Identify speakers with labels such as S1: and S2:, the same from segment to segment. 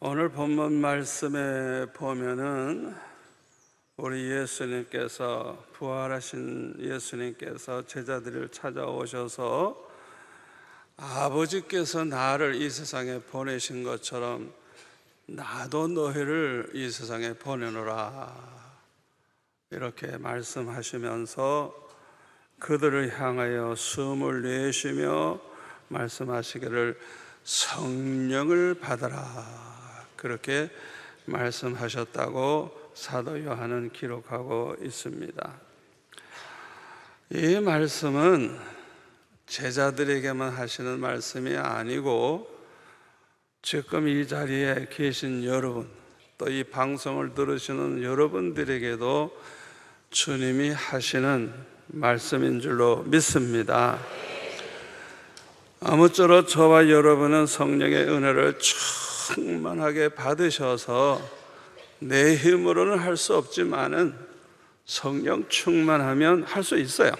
S1: 오늘 본문 말씀에 보면은 우리 예수님께서, 부활하신 예수님께서 제자들을 찾아오셔서 아버지께서 나를 이 세상에 보내신 것처럼 나도 너희를 이 세상에 보내노라 이렇게 말씀하시면서 그들을 향하여 숨을 내쉬며 말씀하시기를 성령을 받아라 그렇게 말씀하셨다고 사도 요한은 기록하고 있습니다. 이 말씀은 제자들에게만 하시는 말씀이 아니고 지금 이 자리에 계신 여러분, 또 이 방송을 들으시는 여러분들에게도 주님이 하시는 말씀인 줄로 믿습니다. 아무쪼록 저와 여러분은 성령의 은혜를 충만하게 받으셔서 내 힘으로는 할 수 없지만은 성령 충만하면 할 수 있어요.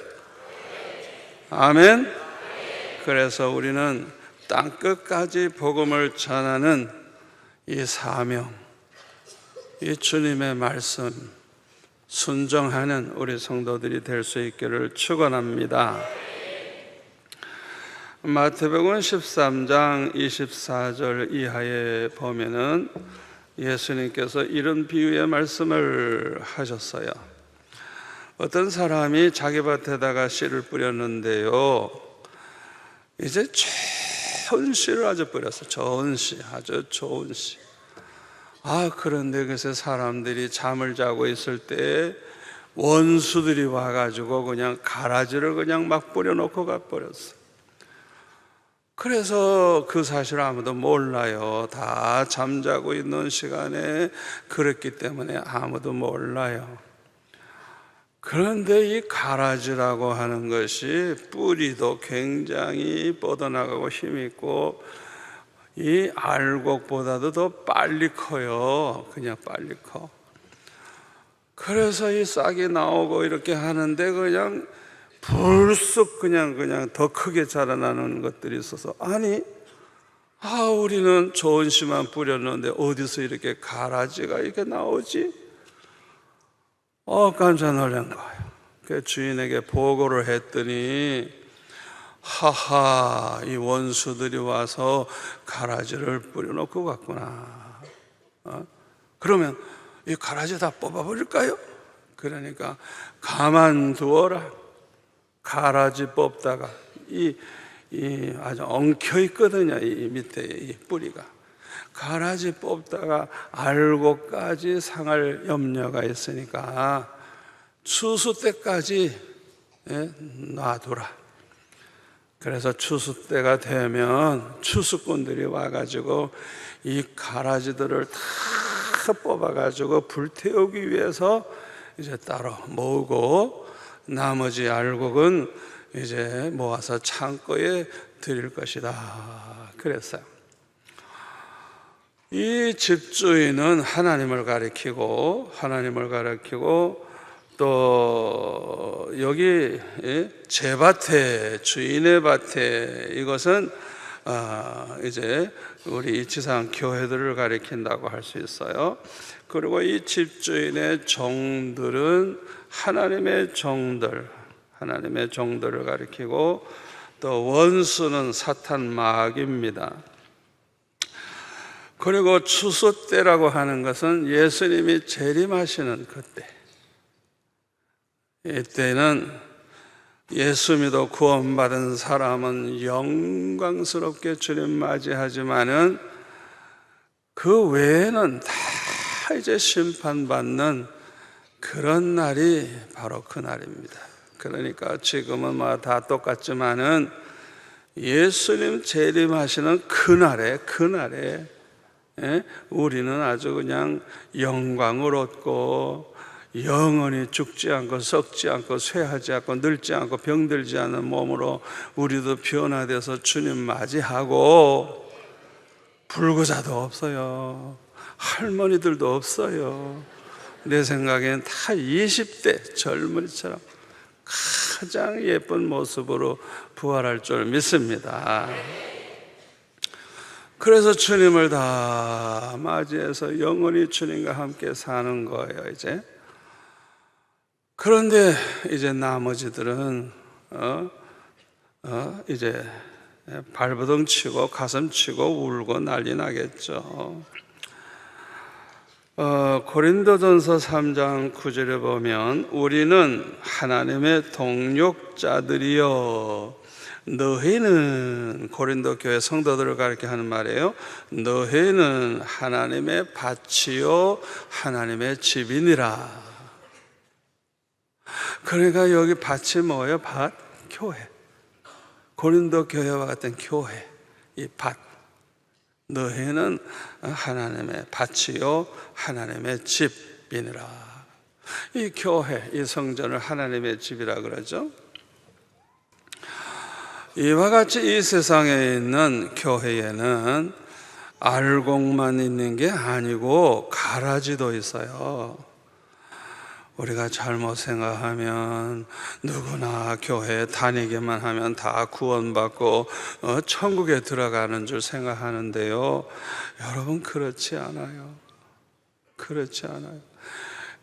S1: 아멘. 그래서 우리는 땅끝까지 복음을 전하는 이 사명, 이 주님의 말씀 순종하는 우리 성도들이 될 수 있기를 축원합니다. 마태복음 13장 24절 이하에 보면은 예수님께서 이런 비유의 말씀을 하셨어요. 어떤 사람이 자기 밭에다가 씨를 뿌렸는데요, 이제 좋은 씨를 아주 뿌렸어요. 좋은 씨, 아주 좋은 씨. 그런데 그새 사람들이 잠을 자고 있을 때 원수들이 와가지고 그냥 가라지를 그냥 막 뿌려놓고 가버렸어요. 그래서 그 사실을 아무도 몰라요. 다 잠자고 있는 시간에 그랬기 때문에 아무도 몰라요. 그런데 이 가라지라고 하는 것이 뿌리도 굉장히 뻗어나가고 힘있고 이 알곡보다도 더 빨리 커요. 그냥 빨리 커. 그래서 이 싹이 나오고 이렇게 하는데 그냥 불쑥 그냥 더 크게 자라나는 것들이 있어서 우리는 좋은 씨만 뿌렸는데 어디서 이렇게 가라지가 이렇게 나오지? 깜짝 놀란 거예요. 그 주인에게 보고를 했더니 이 원수들이 와서 가라지를 뿌려놓고 갔구나. 그러면 이 가라지 다 뽑아버릴까요? 그러니까 가만두어라. 가라지 뽑다가 이 아주 엉켜 있거든요. 이 밑에 이 뿌리가. 가라지 뽑다가 알곡까지 상할 염려가 있으니까 추수 때까지 놔두라. 그래서 추수 때가 되면 추수꾼들이 와가지고 이 가라지들을 다 뽑아가지고 불태우기 위해서 이제 따로 모으고 나머지 알곡은 이제 모아서 창고에 드릴 것이다. 그랬어요. 이 집주인은 하나님을 가리키고 또 여기 제 밭에, 주인의 밭에, 이것은 이제 우리 이치상 교회들을 가리킨다고 할 수 있어요. 그리고 이 집주인의 종들은 하나님의 종들을 가리키고 또 원수는 사탄 마귀입니다. 그리고 추수 때라고 하는 것은 예수님이 재림하시는 그때, 이때는 예수 믿어 구원받은 사람은 영광스럽게 주님 맞이하지만은 그 외에는 다 이제 심판받는 그런 날이 바로 그 날입니다. 그러니까 지금은 다 똑같지만은 예수님 재림하시는 그날에 우리는 아주 그냥 영광을 얻고 영원히 죽지 않고 썩지 않고 쇠하지 않고 늙지 않고 병들지 않은 몸으로 우리도 변화돼서 주님 맞이하고, 불구자도 없어요. 할머니들도 없어요. 내 생각엔 다 20대 젊은이처럼 가장 예쁜 모습으로 부활할 줄 믿습니다. 그래서 주님을 다 맞이해서 영원히 주님과 함께 사는 거예요, 이제. 그런데 이제 나머지들은 이제 발버둥 치고 가슴 치고 울고 난리 나겠죠. 고린도전서 3장 9절에 보면 우리는 하나님의 동역자들이요, 너희는, 고린도 교회 성도들을 가르쳐 하는 말이에요. 너희는 하나님의 밭이요 하나님의 집이니라. 그러니까 여기 밭이 뭐예요? 밭? 교회. 고린도 교회와 같은 교회, 이 밭. 너희는 하나님의 밭이요 하나님의 집이니라. 이 교회, 이 성전을 하나님의 집이라 그러죠. 이와 같이 이 세상에 있는 교회에는 알곡만 있는 게 아니고 가라지도 있어요. 우리가 잘못 생각하면 누구나 교회에 다니기만 하면 다 구원받고 천국에 들어가는 줄 생각하는데요, 여러분, 그렇지 않아요. 그렇지 않아요.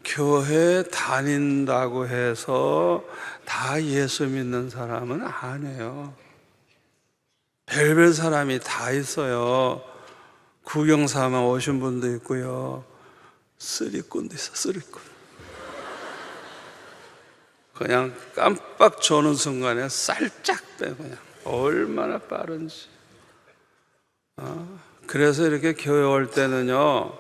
S1: 교회에 다닌다고 해서 다 예수 믿는 사람은 아니에요. 별별 사람이 다 있어요. 구경삼아 오신 분도 있고요, 쓰리꾼도 있어, 쓰리꾼. 그냥 깜빡 조는 순간에 살짝 빼, 그냥 얼마나 빠른지. 그래서 이렇게 교회 올 때는요,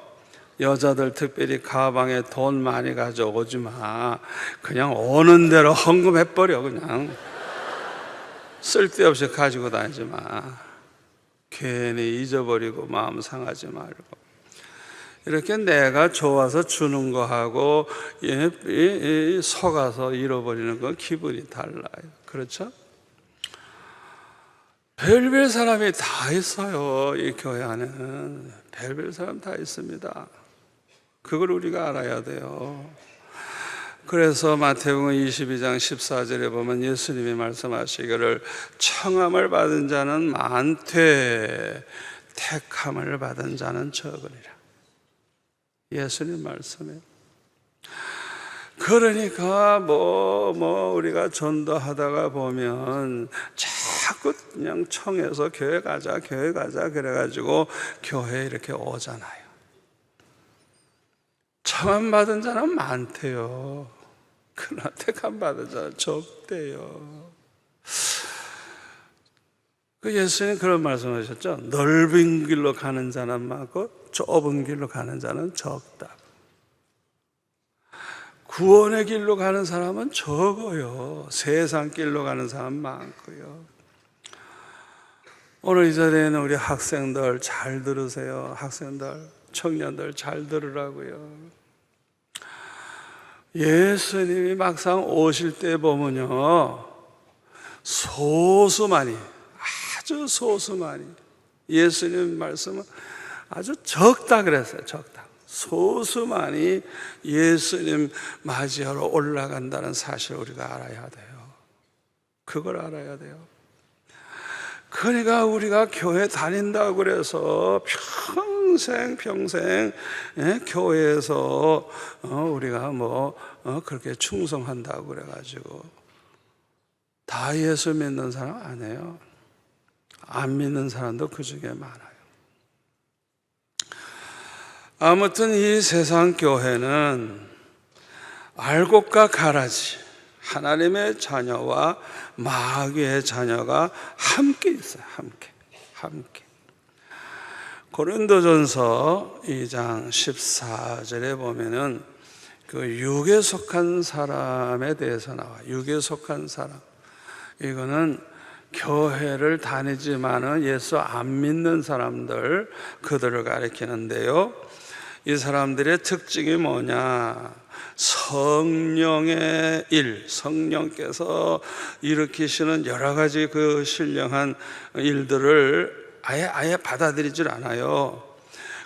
S1: 여자들 특별히 가방에 돈 많이 가져오지 마. 그냥 오는 대로 헌금해버려. 그냥 쓸데없이 가지고 다니지 마. 괜히 잊어버리고 마음 상하지 말고. 이렇게 내가 좋아서 주는 거하고 속아서 잃어버리는 건 기분이 달라요. 그렇죠? 별별 사람이 다 있어요. 이 교회 안에는 별별 사람 다 있습니다. 그걸 우리가 알아야 돼요. 그래서 마태복음 22장 14절에 보면 예수님이 말씀하시기를 청함을 받은 자는 많되 택함을 받은 자는 적으리라. 예수님 말씀에. 그러니까 우리가 전도하다가 보면 자꾸 그냥 청해서 교회 가자 그래가지고 교회에 이렇게 오잖아요. 청함 받은 자는 많대요. 그러나 택함 받은 자는 적대요. 그 예수님 그런 말씀하셨죠. 넓은 길로 가는 자는 많고 좁은 길로 가는 자는 적다. 구원의 길로 가는 사람은 적어요. 세상 길로 가는 사람 많고요. 오늘 이 자리에는 우리 학생들 잘 들으세요. 학생들, 청년들 잘 들으라고요. 예수님이 막상 오실 때 보면요, 소수만이, 아주 소수만이, 예수님 말씀은 아주 적다 그랬어요. 적다. 소수만이 예수님 맞이하러 올라간다는 사실을 우리가 알아야 돼요. 그걸 알아야 돼요. 그러니까 우리가 교회 다닌다고 그래서 평생 교회에서 우리가 그렇게 충성한다고 그래가지고 다 예수 믿는 사람 아니에요. 안 믿는 사람도 그 중에 많아요. 아무튼 이 세상 교회는 알곡과 가라지, 하나님의 자녀와 마귀의 자녀가 함께 있어요. 함께. 고린도전서 2장 14절에 보면은 그 육에 속한 사람에 대해서 나와요. 육에 속한 사람. 이거는 교회를 다니지만은 예수 안 믿는 사람들, 그들을 가리키는데요. 이 사람들의 특징이 뭐냐? 성령의 일, 성령께서 일으키시는 여러 가지 그 신령한 일들을 아예 받아들이질 않아요.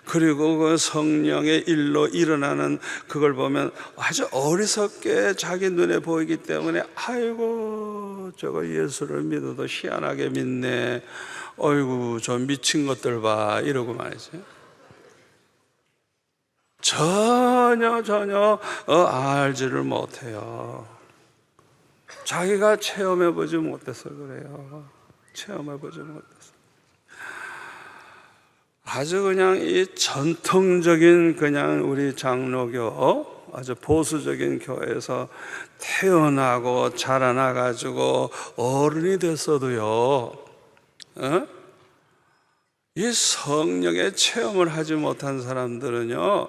S1: 그리고 그 성령의 일로 일어나는 그걸 보면 아주 어리석게 자기 눈에 보이기 때문에 아이고 저거 예수를 믿어도 희한하게 믿네, 어이구 저 미친 것들 봐 이러고 말이죠. 전혀 알지를 못해요. 자기가 체험해보지 못해서 그래요. 체험해보지 못해서. 아주 그냥 이 전통적인 그냥 우리 장로교 아주 보수적인 교회에서 태어나고 자라나가지고 어른이 됐어도요, 이 성령의 체험을 하지 못한 사람들은요,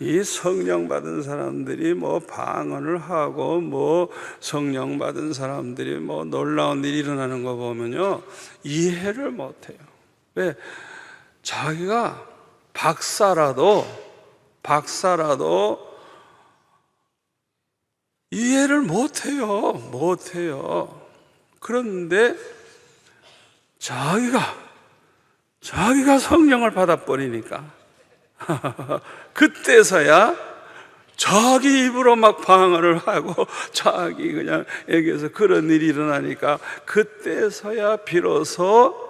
S1: 이 성령 받은 사람들이 뭐 방언을 하고 뭐 성령 받은 사람들이 뭐 놀라운 일이 일어나는 거 보면요, 이해를 못해요. 왜? 자기가 박사라도 이해를 못해요. 그런데 자기가 성령을 받아버리니까 그때서야 자기 입으로 막 방언을 하고 자기 그냥 얘기해서 그런 일이 일어나니까 그때서야 비로소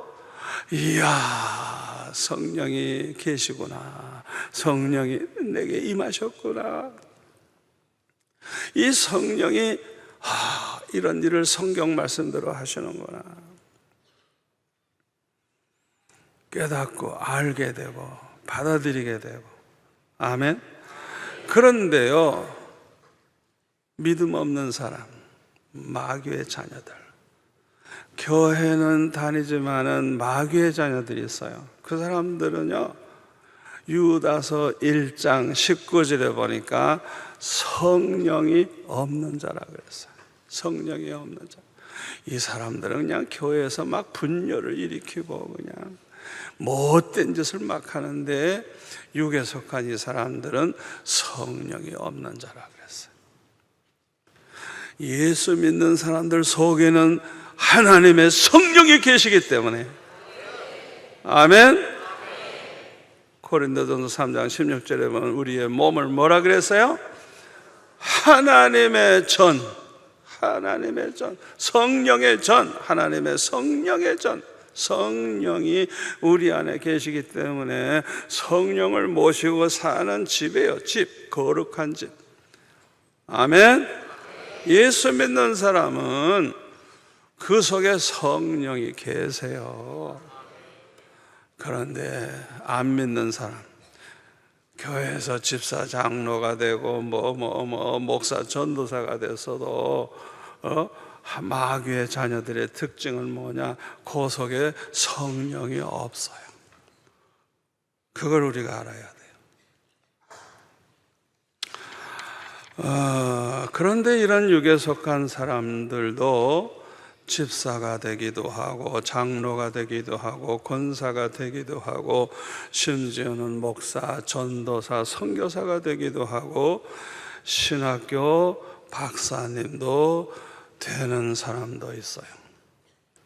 S1: 이야, 성령이 계시구나, 성령이 내게 임하셨구나, 이 성령이 이런 일을 성경 말씀대로 하시는구나 깨닫고 알게 되고 받아들이게 되고. 아멘. 그런데요, 믿음 없는 사람, 마귀의 자녀들, 교회는 다니지만은 마귀의 자녀들이 있어요. 그 사람들은요, 유다서 1장 19절에 보니까 성령이 없는 자라 그랬어요. 성령이 없는 자. 이 사람들은 그냥 교회에서 막 분열을 일으키고 그냥 못된 짓을 막 하는데, 육에 속한 이 사람들은 성령이 없는 자라 그랬어요. 예수 믿는 사람들 속에는 하나님의 성령이 계시기 때문에. 아멘. 고린도전서 3장 16절에 보면 우리의 몸을 뭐라 그랬어요? 하나님의 전, 성령의 전, 하나님의 성령의 전, 성령이 우리 안에 계시기 때문에 성령을 모시고 사는 집이에요. 집, 거룩한 집. 아멘. 예수 믿는 사람은 그 속에 성령이 계세요. 그런데 안 믿는 사람, 교회에서 집사 장로가 되고 목사 전도사가 됐어도 마귀의 자녀들의 특징은 뭐냐? 그 속에 성령이 없어요. 그걸 우리가 알아야 돼요. 그런데 이런 육에 속한 사람들도 집사가 되기도 하고 장로가 되기도 하고 권사가 되기도 하고 심지어는 목사, 전도사, 선교사가 되기도 하고 신학교 박사님도 되는 사람도 있어요.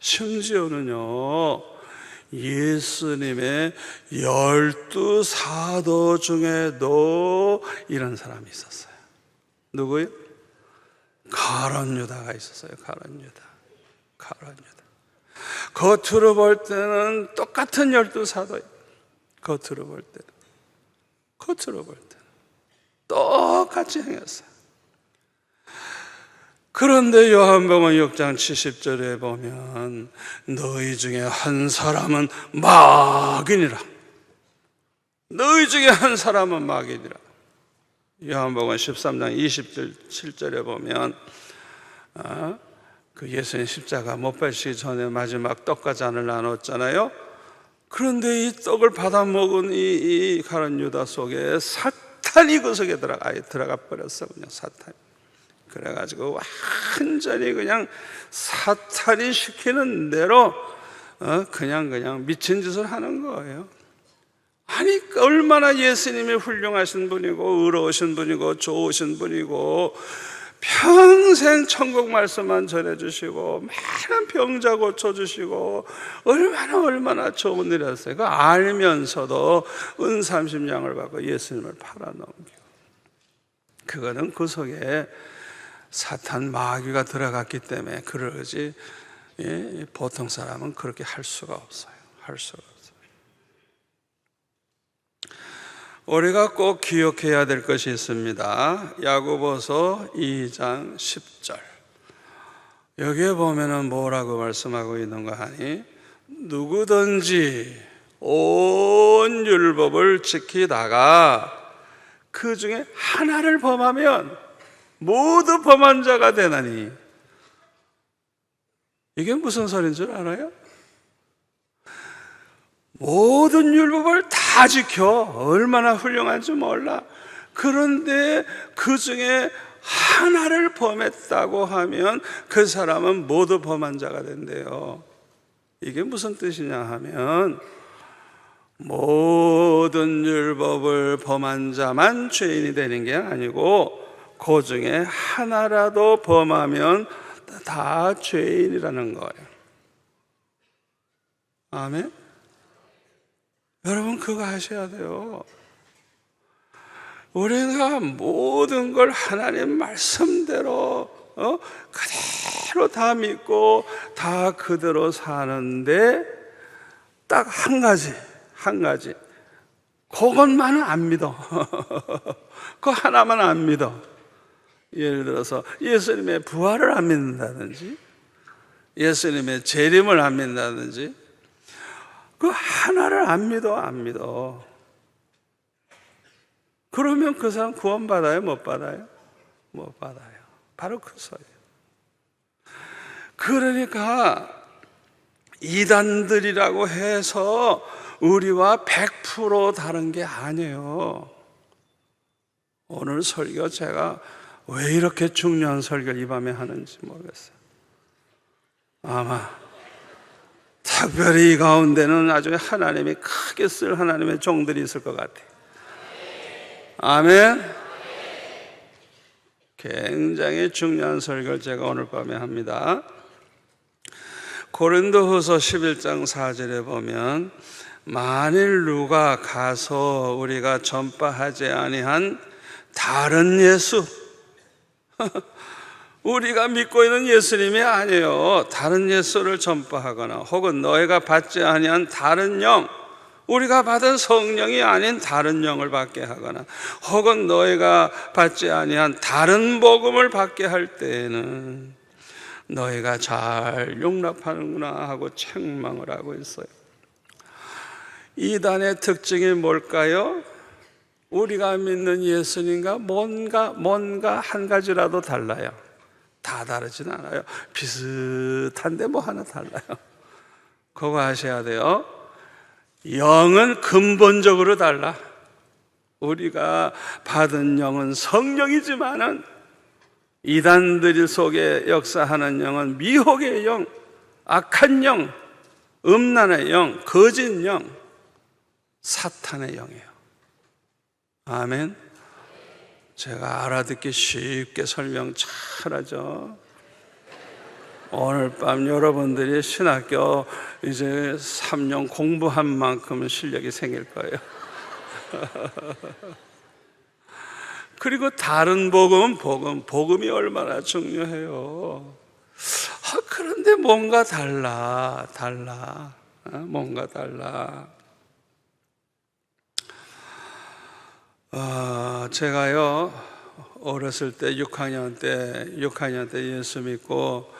S1: 심지어는요, 예수님의 12 사도 중에도 이런 사람이 있었어요. 누구요? 가룟 유다가 있었어요. 가룟 유다. 겉으로 볼 때는 똑같은 12 사도예요. 겉으로 볼 때는 똑같이 행했어요. 그런데 요한복음 6장 70절에 보면 너희 중에 한 사람은 마귀니라. 너희 중에 한 사람은 마귀니라. 요한복음 13장 27절에 보면 그 예수님 십자가 못 박히기 전에 마지막 떡과 잔을 나눴잖아요. 그런데 이 떡을 받아 먹은 이 가룟 유다 속에 사탄이 그 속에 들어가 버렸어. 그냥 사탄. 그래가지고 완전히 그냥 사탄이 시키는 대로 그냥 미친 짓을 하는 거예요. 아니, 얼마나 예수님이 훌륭하신 분이고 의로우신 분이고 좋으신 분이고 평생 천국 말씀만 전해주시고 많은 병자 고쳐주시고 얼마나 좋은 일이었어요. 그거 알면서도 은 30냥을 받고 예수님을 팔아넘기고, 그거는 그 속에 사탄 마귀가 들어갔기 때문에 그러지, 보통 사람은 그렇게 할 수가 없어요. 할 수가 없어요. 우리가 꼭 기억해야 될 것이 있습니다. 야고보서 2장 10절. 여기에 보면은 뭐라고 말씀하고 있는가 하니, 누구든지 온 율법을 지키다가 그 중에 하나를 범하면 모두 범한 자가 되나니. 이게 무슨 소리인 줄 알아요? 모든 율법을 다 지켜. 얼마나 훌륭한지 몰라. 그런데 그 중에 하나를 범했다고 하면 그 사람은 모두 범한 자가 된대요. 이게 무슨 뜻이냐 하면, 모든 율법을 범한 자만 죄인이 되는 게 아니고 그 중에 하나라도 범하면 다 죄인이라는 거예요. 아멘? 여러분, 그거 하셔야 돼요. 우리가 모든 걸 하나님 말씀대로 그대로 다 믿고 다 그대로 사는데 딱 한 가지 그것만은 안 믿어. 그 하나만 안 믿어. 예를 들어서 예수님의 부활을 안 믿는다든지, 예수님의 재림을 안 믿는다든지, 그 하나를 안 믿어. 그러면 그 사람 구원받아요? 못 받아요? 못 받아요. 바로 그 소리예요. 그러니까 이단들이라고 해서 우리와 100% 다른 게 아니에요. 오늘 설교 제가 왜 이렇게 중요한 설교를 이 밤에 하는지 모르겠어요. 아마 특별히 이 가운데는 나중에 하나님이 크게 쓸 하나님의 종들이 있을 것 같아요. 아멘. 굉장히 중요한 설교를 제가 오늘 밤에 합니다. 고린도후서 11장 4절에 보면, 만일 누가 가서 우리가 전파하지 아니한 다른 예수, 우리가 믿고 있는 예수님이 아니에요. 다른 예수를 전파하거나, 혹은 너희가 받지 아니한 다른 영, 우리가 받은 성령이 아닌 다른 영을 받게 하거나, 혹은 너희가 받지 아니한 다른 복음을 받게 할 때에는 너희가 잘 용납하는구나 하고 책망을 하고 있어요. 이단의 특징이 뭘까요? 우리가 믿는 예수님과 뭔가 한 가지라도 달라요. 다 다르진 않아요. 비슷한데 뭐 하나 달라요. 그거 아셔야 돼요. 영은 근본적으로 달라. 우리가 받은 영은 성령이지만은 이단들 속에 역사하는 영은 미혹의 영, 악한 영, 음란의 영, 거짓 영, 사탄의 영이에요. 아멘. 제가 알아듣기 쉽게 설명 잘하죠. 오늘 밤 여러분들이 신학교 이제 3년 공부한 만큼 실력이 생길 거예요. 그리고 다른 복음이 얼마나 중요해요. 그런데 뭔가 달라. 뭔가 달라. 제가요, 어렸을 때 6학년 때 예수 믿고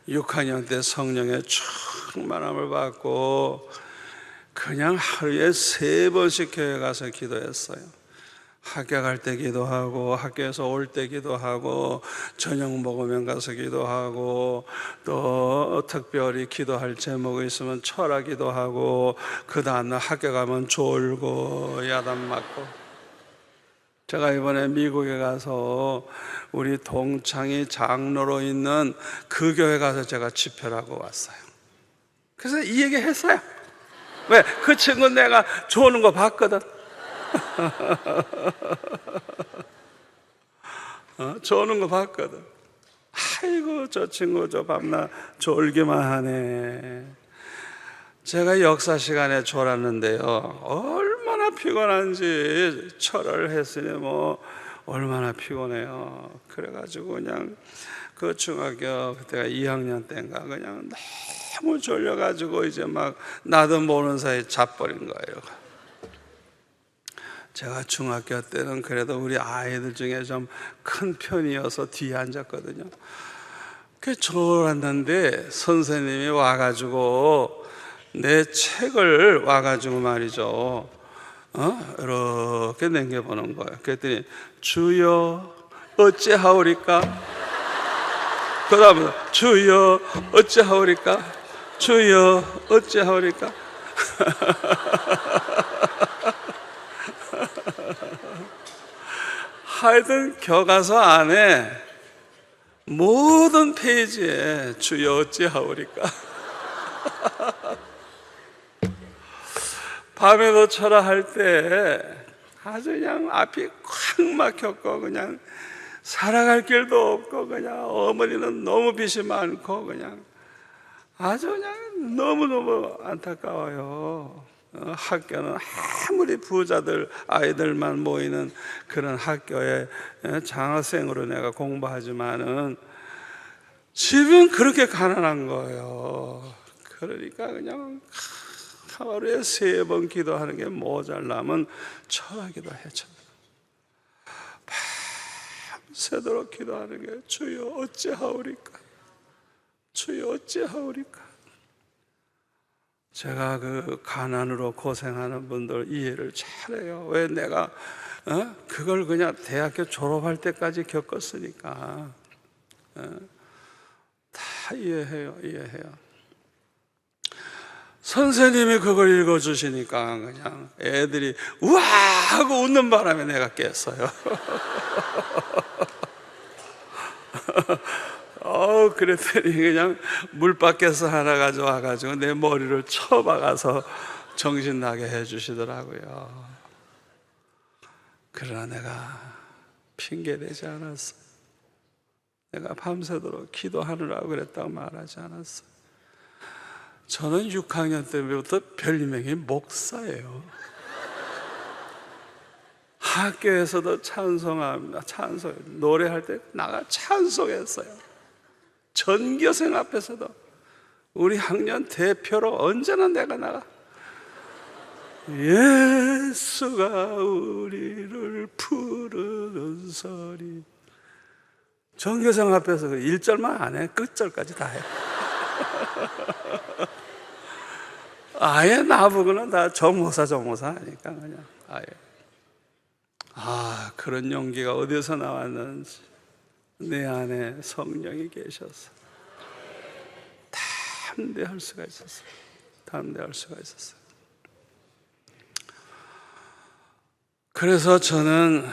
S1: 6학년 때 성령의 충만함을 받고 그냥 하루에 3번씩 교회 가서 기도했어요. 학교 갈 때 기도하고, 학교에서 올 때 기도하고, 저녁 먹으면 가서 기도하고, 또 특별히 기도할 제목이 있으면 철학 기도하고, 그 다음날 학교 가면 졸고 야단 맞고. 제가 이번에 미국에 가서 우리 동창이 장로로 있는 그 교회 가서 제가 집회를 하고 왔어요. 그래서 이 얘기 했어요. 왜? 그 친구 내가 조는 거 봤거든. 조는 거 봤거든. 아이고, 저 친구 저 밤낮 졸기만 하네. 제가 역사 시간에 졸았는데요, 얼마나 피곤한지. 철을 했으니 뭐 얼마나 피곤해요. 그래가지고 그냥 그 중학교 그때가 2학년 때인가 그냥 너무 졸려가지고 이제 막 나도 모르는 사이에 자버린 거예요. 제가 중학교 때는 그래도 우리 아이들 중에 좀 큰 편이어서 뒤에 앉았거든요. 그 졸았는데 선생님이 와가지고 내 책을 와가지고 말이죠, 이렇게 남겨보는 거예요. 그랬더니 주여 어찌하오리까? 그 다음에 주여 어찌하오리까? 주여 어찌하오리까? 하여튼 교과서 안에 모든 페이지에 주여 어찌하오리까? 밤에도 철학할 때 아주 그냥 앞이 꽉 막혔고 그냥 살아갈 길도 없고 그냥 어머니는 너무 빚이 많고 그냥 아주 그냥 너무너무 안타까워요. 학교는 아무리 부자들 아이들만 모이는 그런 학교에 장학생으로 내가 공부하지만은 집은 그렇게 가난한 거예요. 그러니까 그냥 하루에 3번 기도하는 게 모자라면 철학기도 해. 밤새도록 기도하는 게 주여 어찌하오리까? 주여 어찌하오리까? 제가 그 가난으로 고생하는 분들 이해를 잘해요. 왜 내가 그걸 그냥 대학교 졸업할 때까지 겪었으니까 다 이해해요. 선생님이 그걸 읽어주시니까 그냥 애들이 우와 하고 웃는 바람에 내가 깼어요. 그랬더니 그냥 물 밖에서 하나 가져와가지고 내 머리를 쳐박아서 정신 나게 해주시더라고요. 그러나 내가 핑계대지 않았어. 내가 밤새도록 기도하느라고 그랬다고 말하지 않았어. 저는 6학년 때부터 별명이 목사예요. 학교에서도 찬송합니다. 노래할 때 나가 찬송했어요. 전교생 앞에서도 우리 학년 대표로 언제나 내가 나가. 예수가 우리를 부르는 소리. 전교생 앞에서 1절만 안 해. 끝절까지 다 해. 아예 나보고는 다 정모사 하니까 그냥 아예. 그런 용기가 어디서 나왔는지 내 안에 성령이 계셔서 담대할 수가 있었어요. 그래서 저는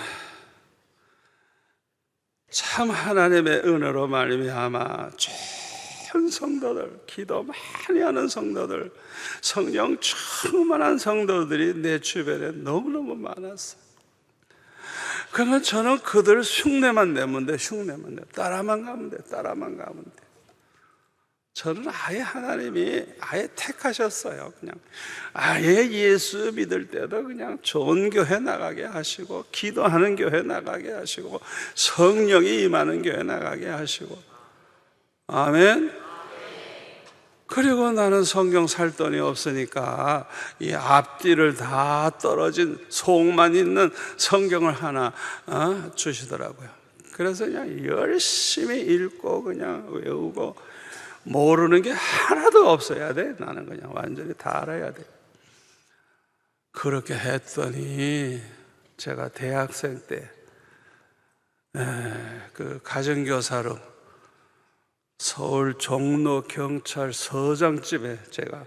S1: 참 하나님의 은혜로 말미암아 좋은 성도들, 기도 많이 하는 성도들, 성령 충만한 성도들이 내 주변에 너무너무 많았어요. 그러면 저는 그들 흉내만 내면 돼. 따라만 가면 돼. 저는 아예 하나님이 아예 택하셨어요. 그냥 아예 예수 믿을 때도 그냥 좋은 교회 나가게 하시고, 기도하는 교회 나가게 하시고, 성령이 임하는 교회 나가게 하시고. 아멘. 그리고 나는 성경 살 돈이 없으니까 이 앞뒤를 다 떨어진 속만 있는 성경을 하나 주시더라고요. 그래서 그냥 열심히 읽고 그냥 외우고, 모르는 게 하나도 없어야 돼. 나는 그냥 완전히 다 알아야 돼. 그렇게 했더니 제가 대학생 때 그 가정교사로 서울 종로 경찰서장집에 제가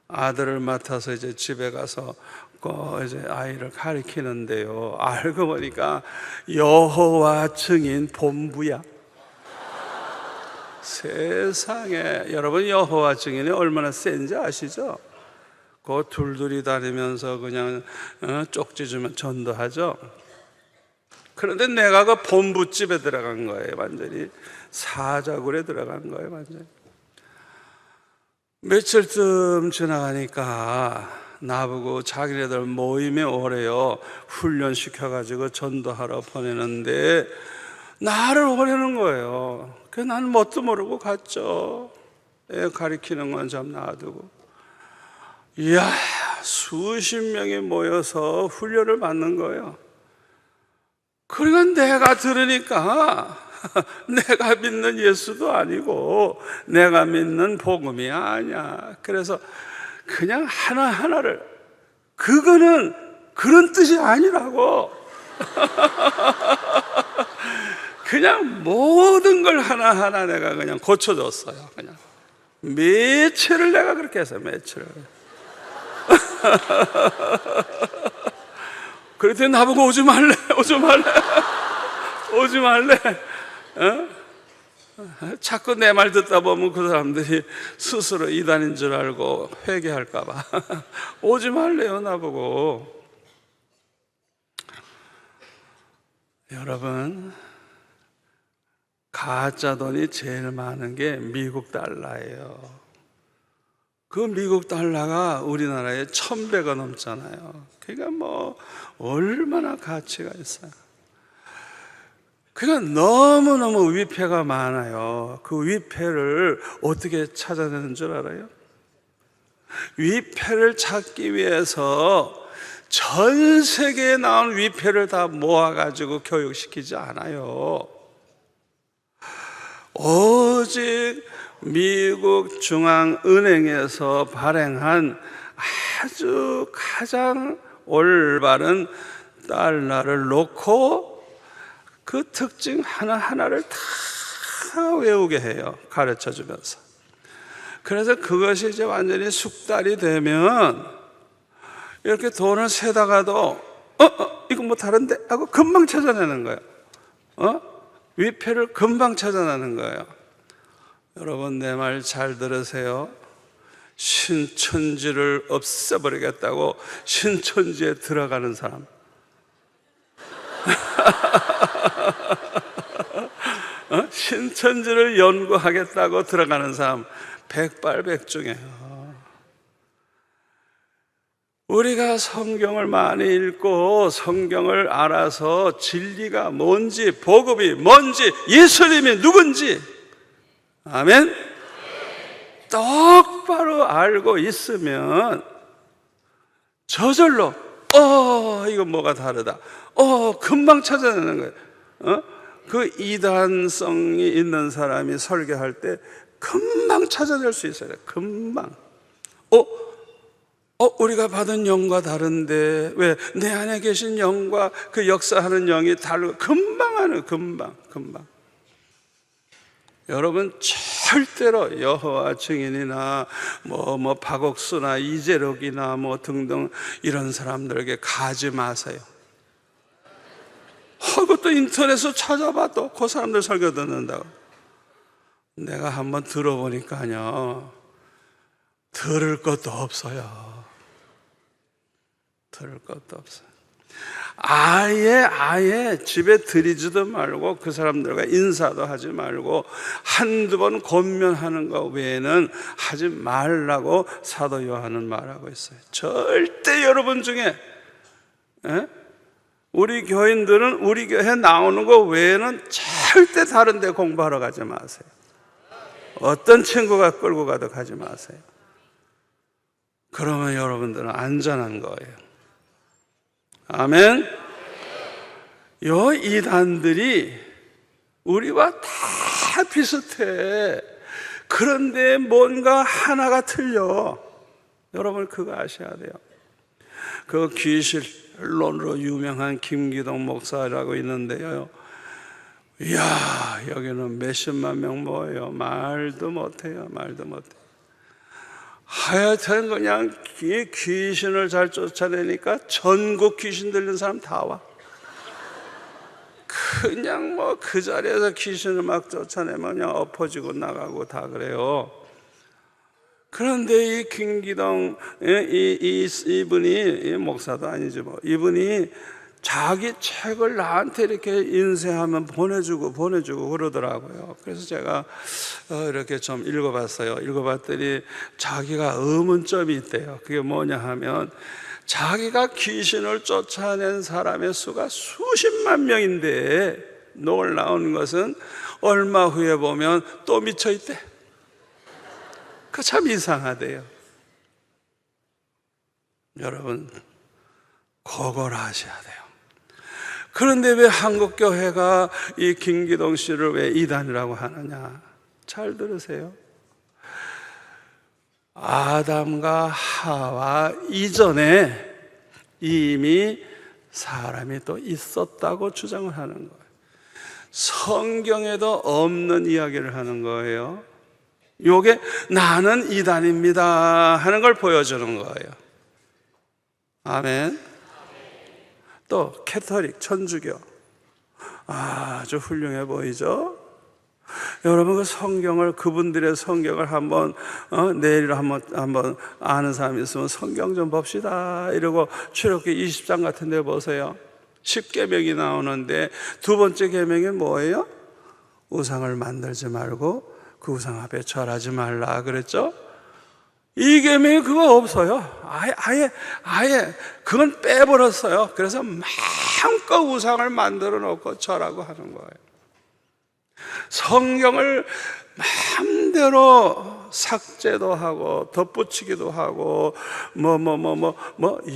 S1: 아들을 맡아서 이제 집에 가서 이제 아이를 가르치는데요. 알고 보니까 여호와 증인 본부야. 세상에, 여러분 여호와 증인이 얼마나 센지 아시죠? 그 둘둘이 다니면서 그냥 쪽지 주면 전도하죠. 그런데 내가 그 본부집에 들어간 거예요. 완전히 사자굴에 들어간 거예요. 완전히. 며칠쯤 지나가니까 나보고 자기네들 모임에 오래요. 훈련시켜가지고 전도하러 보내는데 나를 보내는 거예요. 그래서 나는 뭣도 모르고 갔죠. 애 가리키는 건 좀 놔두고. 이야, 수십 명이 모여서 훈련을 받는 거예요. 그러니까 내가 들으니까 내가 믿는 예수도 아니고 내가 믿는 복음이 아니야. 그래서 그냥 하나하나를, 그거는 그런 뜻이 아니라고. 그냥 모든 걸 하나하나 내가 그냥 고쳐줬어요. 그냥 매체를 내가 그렇게 했어요. 매체를. 그랬더니 나보고 오지 말래, 오지 말래, 오지 말래. 어? 자꾸 내 말 듣다 보면 그 사람들이 스스로 이단인 줄 알고 회개할까봐 오지 말래요, 나보고. 여러분, 가짜 돈이 제일 많은 게 미국 달러예요. 그 미국 달러가 우리나라에 1,100원 넘잖아요. 그러니까 뭐 얼마나 가치가 있어요. 그러니까 너무너무 위패가 많아요. 그 위패를 어떻게 찾아내는 줄 알아요? 위패를 찾기 위해서 전 세계에 나온 위패를 다 모아가지고 교육시키지 않아요. 오직 미국 중앙은행에서 발행한 아주 가장 올바른 달러를 놓고 그 특징 하나하나를 다 외우게 해요. 가르쳐 주면서. 그래서 그것이 이제 완전히 숙달이 되면 이렇게 돈을 세다가도 이거 뭐 다른데? 하고 금방 찾아내는 거예요. 위패를 금방 찾아내는 거예요. 여러분, 내 말 잘 들으세요. 신천지를 없애버리겠다고 신천지에 들어가는 사람, 신천지를 연구하겠다고 들어가는 사람 백발백중이에요. 우리가 성경을 많이 읽고 성경을 알아서 진리가 뭔지, 복음이 뭔지, 예수님이 누군지, 아멘, 똑바로 알고 있으면 저절로 이거 뭐가 다르다, 금방 찾아내는 거예요. 그 이단성이 있는 사람이 설교할 때 금방 찾아낼 수 있어요. 금방. 우리가 받은 영과 다른데 왜 내 안에 계신 영과 그 역사하는 영이 다르고, 금방 하는, 금방. 여러분, 절대로 여호와 증인이나 뭐 박옥수나 이재록이나 뭐 등등 이런 사람들에게 가지 마세요. 그것도 인터넷에서 찾아봐도 그 사람들 설교 듣는다고. 내가 한번 들어보니까요, 들을 것도 없어요. 들을 것도 없어요. 아예 집에 들이지도 말고 그 사람들과 인사도 하지 말고 한두 번 권면하는 것 외에는 하지 말라고 사도 요한은 말하고 있어요. 절대 여러분 중에 우리 교인들은 우리 교회 나오는 것 외에는 절대 다른 데 공부하러 가지 마세요. 어떤 친구가 끌고 가도 가지 마세요. 그러면 여러분들은 안전한 거예요. 아멘. 요 이단들이 우리와 다 비슷해. 그런데 뭔가 하나가 틀려. 여러분, 그거 아셔야 돼요. 그 귀신론으로 유명한 김기동 목사라고 있는데요, 이야, 여기는 몇십만 명 모여요. 말도 못해요. 하여튼 그냥 귀신을 잘 쫓아내니까 전국 귀신 들린 사람 다 와. 그냥 뭐 그 자리에서 귀신을 막 쫓아내면 그냥 엎어지고 나가고 다 그래요. 그런데 이 김기동 이분이 목사도 아니죠 뭐, 이분이 자기 책을 나한테 이렇게 인쇄하면 보내주고 그러더라고요. 그래서 제가 이렇게 좀 읽어봤어요. 읽어봤더니 자기가 의문점이 있대요. 그게 뭐냐 하면, 자기가 귀신을 쫓아낸 사람의 수가 수십만 명인데 놀라운 것은 얼마 후에 보면 또 미쳐 있대. 그 참 이상하대요. 여러분, 그걸 아셔야 돼요. 그런데 왜 한국교회가 이 김기동 씨를 왜 이단이라고 하느냐? 잘 들으세요. 아담과 하와 이전에 이미 사람이 또 있었다고 주장을 하는 거예요. 성경에도 없는 이야기를 하는 거예요. 요게 나는 이단입니다 하는 걸 보여주는 거예요. 아멘. 또 캐톨릭, 천주교 아주 훌륭해 보이죠? 여러분 그 성경을, 그분들의 성경을 한번 내일 한번 아는 사람이 있으면 성경 좀 봅시다 이러고 출애굽기 20장 같은 데 보세요. 10계명이 나오는데 두 번째 계명이 뭐예요? 우상을 만들지 말고 그 우상 앞에 절하지 말라 그랬죠? 이 계명이 그거 없어요. 아예 그건 빼버렸어요. 그래서 마음껏 우상을 만들어 놓고 절하고 하는 거예요. 성경을 마음대로 삭제도 하고 덧붙이기도 하고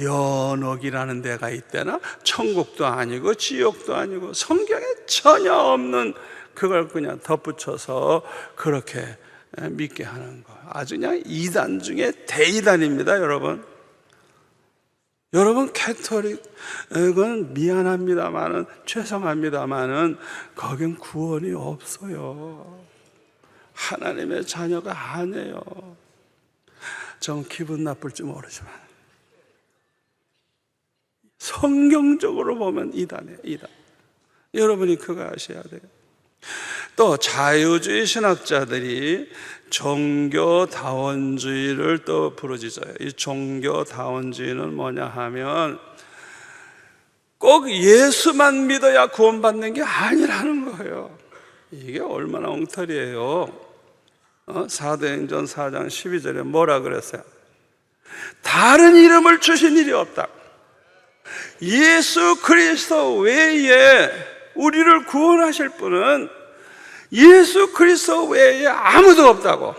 S1: 연옥이라는 데가 있대나 천국도 아니고 지옥도 아니고 성경에 전혀 없는 그걸 그냥 덧붙여서 그렇게 믿게 하는 거. 아주 그냥 이단 중에 대이단입니다, 여러분. 여러분 캐톨릭은 미안합니다마는, 죄송합니다마는 거긴 구원이 없어요. 하나님의 자녀가 아니에요. 좀 기분 나쁠지 모르지만 성경적으로 보면 이단이에요, 이단. 여러분이 그거 아셔야 돼요. 또 자유주의 신학자들이 종교다원주의를 또 부르짖어요. 이 종교다원주의는 뭐냐 하면 꼭 예수만 믿어야 구원받는 게 아니라는 거예요. 이게 얼마나 엉터리예요. 사도행전 4장 12절에 뭐라 그랬어요? 다른 이름을 주신 일이 없다. 예수 그리스도 외에 우리를 구원하실 분은 예수 그리스도 외에 아무도 없다고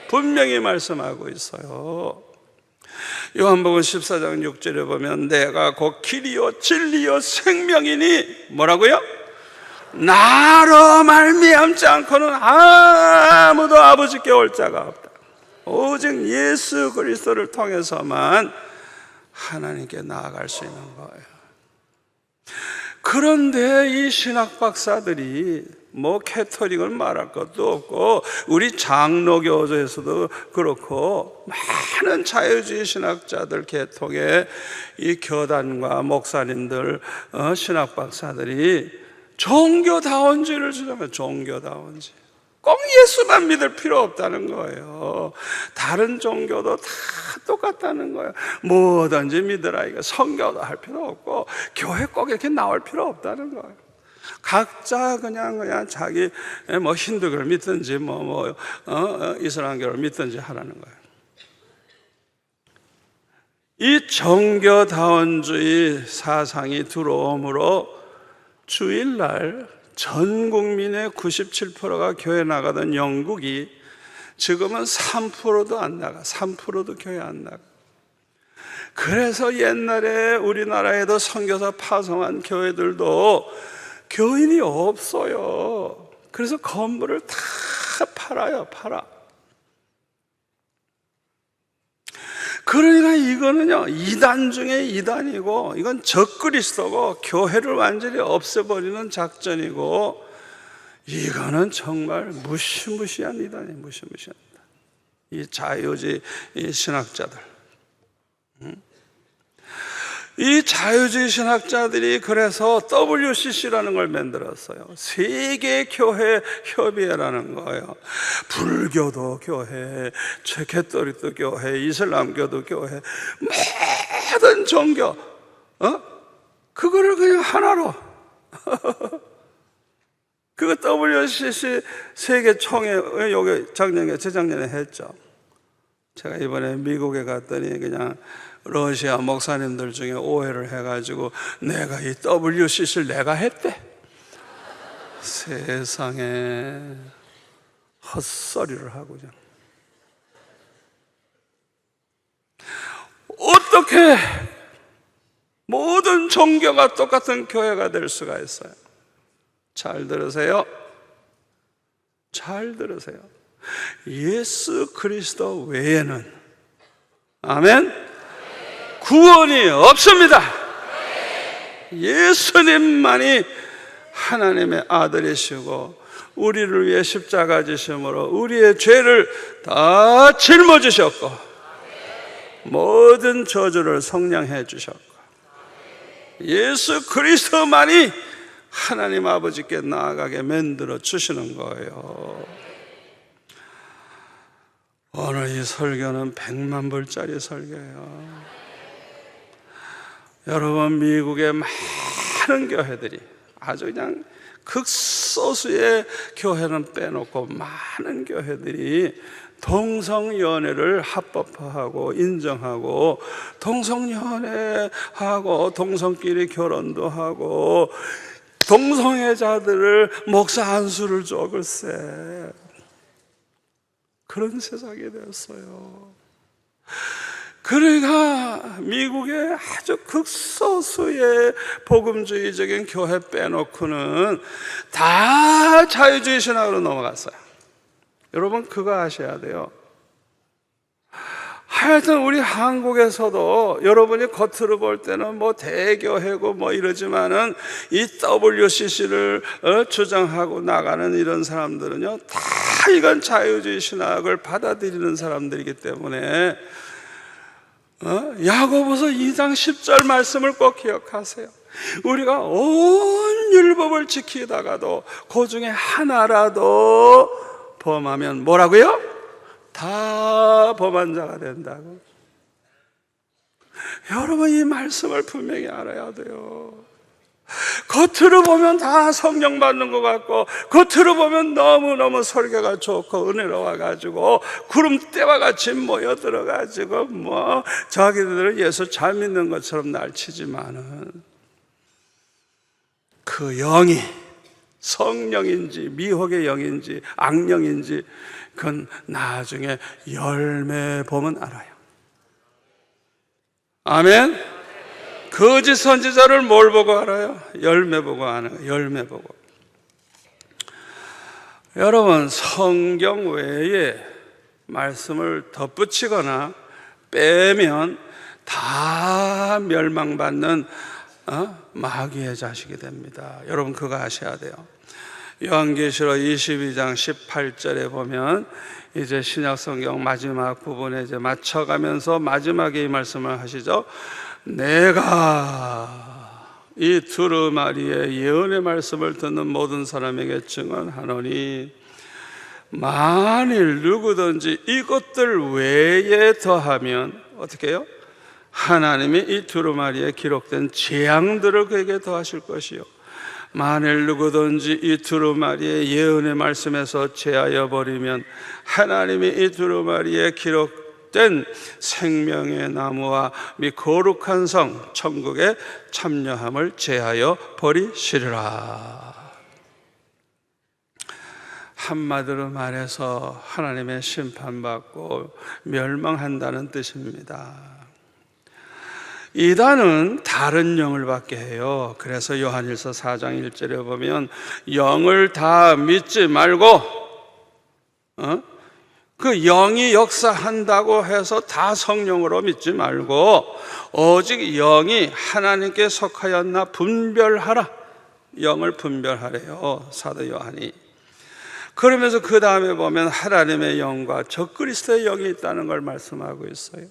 S1: 분명히 말씀하고 있어요. 요한복음 14장 6절에 보면 내가 곧 길이요 진리요 생명이니 뭐라고요? 나로 말미암지 않고는 아무도 아버지께 올 자가 없다. 오직 예수 그리스도를 통해서만 하나님께 나아갈 수 있는 거예요. 그런데 이 신학 박사들이 뭐 캐톨릭을 말할 것도 없고 우리 장로교에서도 그렇고 많은 자유주의 신학자들 계통의 이 교단과 목사님들, 신학 박사들이 종교다원주의를 주장해요. 종교다원주의. 꼭 예수만 믿을 필요 없다는 거예요. 다른 종교도 다 똑같다는 거예요. 뭐든지 믿으라. 이거 성교도 할 필요 없고 교회 꼭 이렇게 나올 필요 없다는 거예요. 각자 그냥 자기 뭐 힌두교를 믿든지 이슬람교를 믿든지 하라는 거예요. 이 종교다원주의 사상이 들어옴으로 주일날 전 국민의 97%가 교회 나가던 영국이 지금은 3%도 안 나가. 3%도 교회 안 나가. 그래서 옛날에 우리나라에도 선교사 파송한 교회들도 교인이 없어요. 그래서 건물을 다 팔아요. 그러니까 이거는요, 이단 중에 이단이고, 이건 적그리스도고, 교회를 완전히 없애버리는 작전이고, 이거는 정말 무시무시한 이단이에요. 무시무시한 이단. 이 자유주의 신학자들. 이 자유주의 신학자들이 그래서 WCC라는 걸 만들었어요. 세계교회 협의회라는 거예요. 불교도 교회, 캐톨릭도 교회, 이슬람교도 교회, 모든 종교, 그거를 그냥 하나로. 그거 WCC 세계총회 여기 재작년에 했죠. 제가 이번에 미국에 갔더니 그냥 러시아 목사님들 중에 오해를 해가지고 내가 이 WCC를 내가 했대. 세상에 헛소리를 하고 그냥. 어떻게 모든 종교가 똑같은 교회가 될 수가 있어요? 잘 들으세요. 잘 들으세요. 예수 그리스도 외에는, 아멘, 구원이 없습니다. 예수님만이 하나님의 아들이시고 우리를 위해 십자가 지심으로 우리의 죄를 다 짊어지셨고 모든 저주를 성량해 주셨고 예수 그리스도만이 하나님 아버지께 나아가게 만들어 주시는 거예요. 오늘 이 설교는 100만 불짜리 설교예요. 여러분, 미국의 많은 교회들이 아주 그냥 극소수의 교회는 빼놓고 많은 교회들이 동성연애를 합법화하고 인정하고 동성연애하고 동성끼리 결혼도 하고 동성애자들을 목사 안수를 줘. 글쎄, 그런 세상이 되었어요. 그러니까 미국의 아주 극소수의 복음주의적인 교회 빼놓고는 다 자유주의 신학으로 넘어갔어요. 여러분, 그거 아셔야 돼요. 하여튼 우리 한국에서도 여러분이 겉으로 볼 때는 뭐 대교회고 뭐 이러지만은 이 WCC를 주장하고 나가는 이런 사람들은요, 다 이건 자유주의 신학을 받아들이는 사람들이기 때문에 야고보서 2장 10절 말씀을 꼭 기억하세요. 우리가 온 율법을 지키다가도 그 중에 하나라도 범하면 뭐라고요? 다 범한 자가 된다고. 여러분, 이 말씀을 분명히 알아야 돼요. 겉으로 보면 다 성령 받는 것 같고 겉으로 보면 너무너무 설교가 좋고 은혜로워가지고 구름대와 같이 모여들어가지고 뭐 자기들은 예수 잘 믿는 것처럼 날치지만은 그 영이 성령인지 미혹의 영인지 악령인지 그건 나중에 열매 보면 알아요. 아멘. 거짓 선지자를 뭘 보고 알아요? 열매 보고 아는 거예요. 열매 보고. 여러분, 성경 외에 말씀을 덧붙이거나 빼면 다 멸망받는 마귀의 자식이 됩니다. 여러분, 그거 아셔야 돼요. 요한계시록 22장 18절에 보면 이제 신약 성경 마지막 부분에 이제 맞춰가면서 마지막에 이 말씀을 하시죠. 내가 이 두루마리의 예언의 말씀을 듣는 모든 사람에게 증언하노니 만일 누구든지 이것들 외에 더하면 어떻게 해요? 하나님이 이 두루마리에 기록된 재앙들을 그에게 더하실 것이요, 만일 누구든지 이 두루마리의 예언의 말씀에서 제하여 버리면 하나님이 이 두루마리에 기록된 생명의 나무와 및 거룩한 성 천국에 참여함을 제하여 버리시리라. 한마디로 말해서 하나님의 심판받고 멸망한다는 뜻입니다. 이단은 다른 영을 받게 해요. 그래서 요한일서 4장 1절에 보면 영을 다 믿지 말고 그 영이 역사한다고 해서 다 성령으로 믿지 말고 오직 영이 하나님께 속하였나 분별하라. 영을 분별하래요, 사도 요한이. 그러면서 그 다음에 보면 하나님의 영과 적그리스도의 영이 있다는 걸 말씀하고 있어요.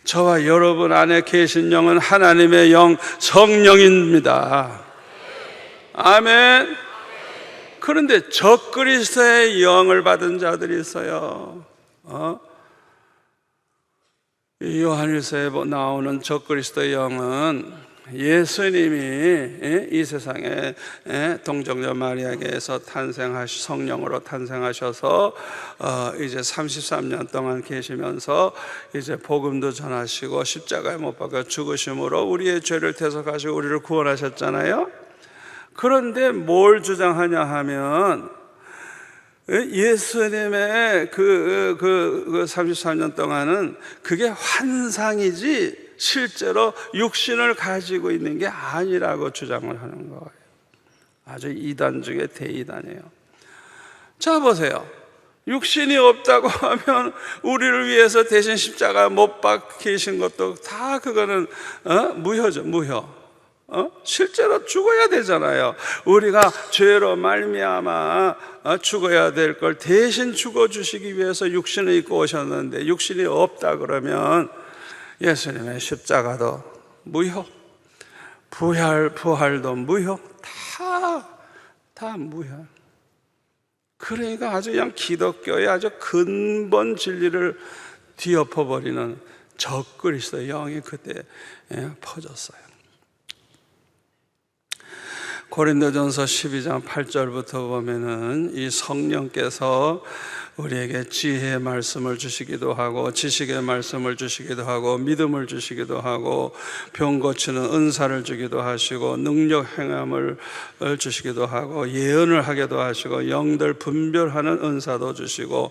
S1: 저와 여러분 안에 계신 영은 하나님의 영, 성령입니다. 아멘. 그런데 적그리스도의 영을 받은 자들이 있어요. 이 요한일서에 나오는 적그리스도의 영은 예수님이 이 세상에 동정녀 마리아에게서 성령으로 탄생하셔서 이제 33년 동안 계시면서 이제 복음도 전하시고 십자가에 못 박혀 죽으심으로 우리의 죄를 대속하시고 우리를 구원하셨잖아요. 그런데 뭘 주장하냐 하면 예수님의 그 33년 동안은 그게 환상이지 실제로 육신을 가지고 있는 게 아니라고 주장을 하는 거예요. 아주 이단 중에 대이단이에요. 자, 보세요. 육신이 없다고 하면 우리를 위해서 대신 십자가 못 박히신 것도 다 그거는 무효죠, 무효. 실제로 죽어야 되잖아요. 우리가 죄로 말미암아 죽어야 될 걸 대신 죽어주시기 위해서 육신을 입고 오셨는데 육신이 없다 그러면 예수님의 십자가도 무효, 부활도 무효, 다 무효. 그러니까 아주 그냥 기독교의 아주 근본 진리를 뒤엎어버리는 적그리스도 영이 그때 퍼졌어요. 고린도전서 12장 8절부터 보면은 이 성령께서 우리에게 지혜의 말씀을 주시기도 하고 지식의 말씀을 주시기도 하고 믿음을 주시기도 하고 병 고치는 은사를 주기도 하시고 능력 행함을 주시기도 하고 예언을 하기도 하시고 영들 분별하는 은사도 주시고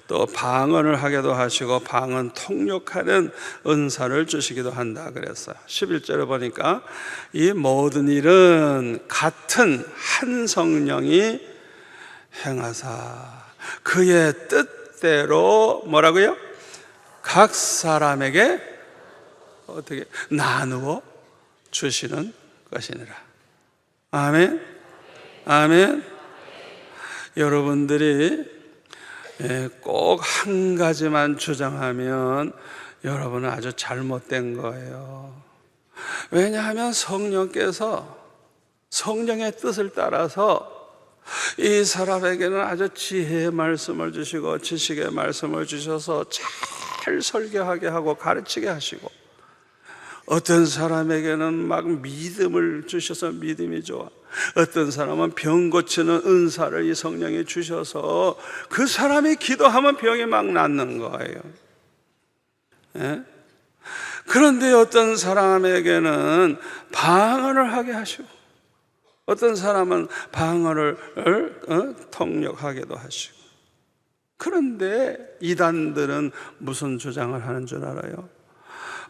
S1: 또 방언을 하기도 하시고 방언 통역하는 은사를 주시기도 한다 그랬어요. 11절에 보니까 이 모든 일은 같은 한 성령이 행하사 그의 뜻대로 뭐라고요? 각 사람에게 어떻게 나누어 주시는 것이니라. 아멘. 아멘. 여러분들이 꼭 한 가지만 주장하면 여러분은 아주 잘못된 거예요. 왜냐하면 성령께서 성령의 뜻을 따라서 이 사람에게는 아주 지혜의 말씀을 주시고 지식의 말씀을 주셔서 잘 설교하게 하고 가르치게 하시고 어떤 사람에게는 막 믿음을 주셔서 믿음이 좋아, 어떤 사람은 병 고치는 은사를 이 성령이 주셔서 그 사람이 기도하면 병이 막 낫는 거예요. 예? 그런데 어떤 사람에게는 방언을 하게 하시고 어떤 사람은 방언을 통역하게도 하시고. 그런데 이단들은 무슨 주장을 하는 줄 알아요?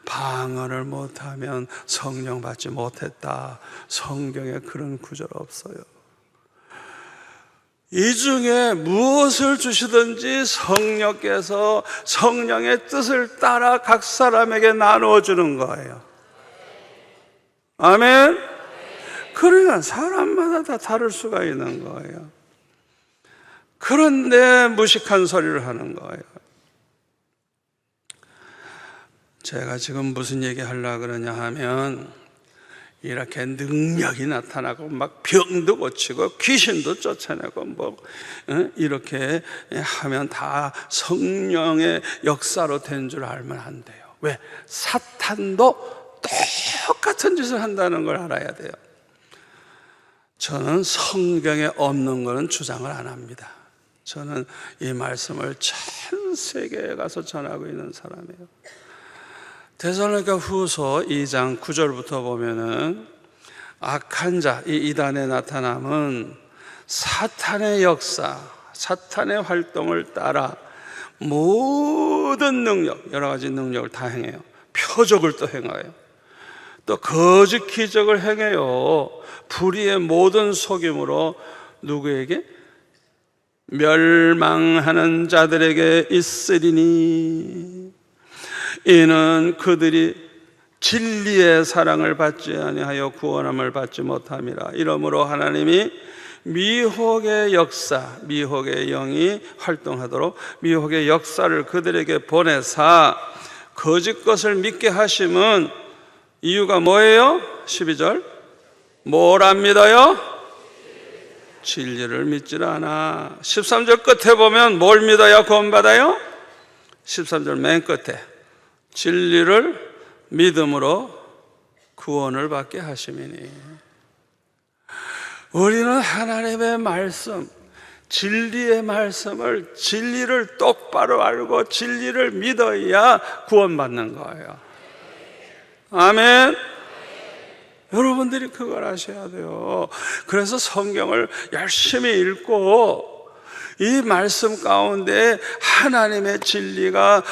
S1: 방언을 못하면 성령 받지 못했다. 성경에 그런 구절 없어요. 이 중에 무엇을 주시든지 성령께서 성령의 뜻을 따라 각 사람에게 나누어 주는 거예요. 아멘. 그러니까 사람마다 다 다를 수가 있는 거예요. 그런데 무식한 소리를 하는 거예요. 제가 지금 무슨 얘기 하려고 그러냐 하면 이렇게 능력이 나타나고 막 병도 고치고 귀신도 쫓아내고 뭐 이렇게 하면 다 성령의 역사로 된 줄 알면 안 돼요. 왜? 사탄도 똑같은 짓을 한다는 걸 알아야 돼요. 저는 성경에 없는 것은 주장을 안 합니다. 저는 이 말씀을 전 세계에 가서 전하고 있는 사람이에요. 데살로니가 후서 2장 9절부터 보면은 악한 자, 이 이단의 나타남은 사탄의 역사, 사탄의 활동을 따라 모든 능력, 여러 가지 능력을 다 행해요. 표적을 또 행해요. 또 거짓 기적을 행해요. 불의의 모든 속임으로 누구에게? 멸망하는 자들에게 있으리니 이는 그들이 진리의 사랑을 받지 아니하여 구원함을 받지 못함이라. 이러므로 하나님이 미혹의 역사, 미혹의 영이 활동하도록 미혹의 역사를 그들에게 보내사 거짓 것을 믿게 하심은 이유가 뭐예요? 12절 뭘 믿어요? 진리를 믿질 않아. 13절 끝에 보면 뭘 믿어야 구원받아요? 13절 맨 끝에 진리를 믿음으로 구원을 받게 하심이니. 우리는 하나님의 말씀, 진리의 말씀을, 진리를 똑바로 알고 진리를 믿어야 구원받는 거예요. 아멘. 여러분들이 그걸 아셔야 돼요. 그래서 성경을 열심히 읽고 이 말씀 가운데 하나님의 진리가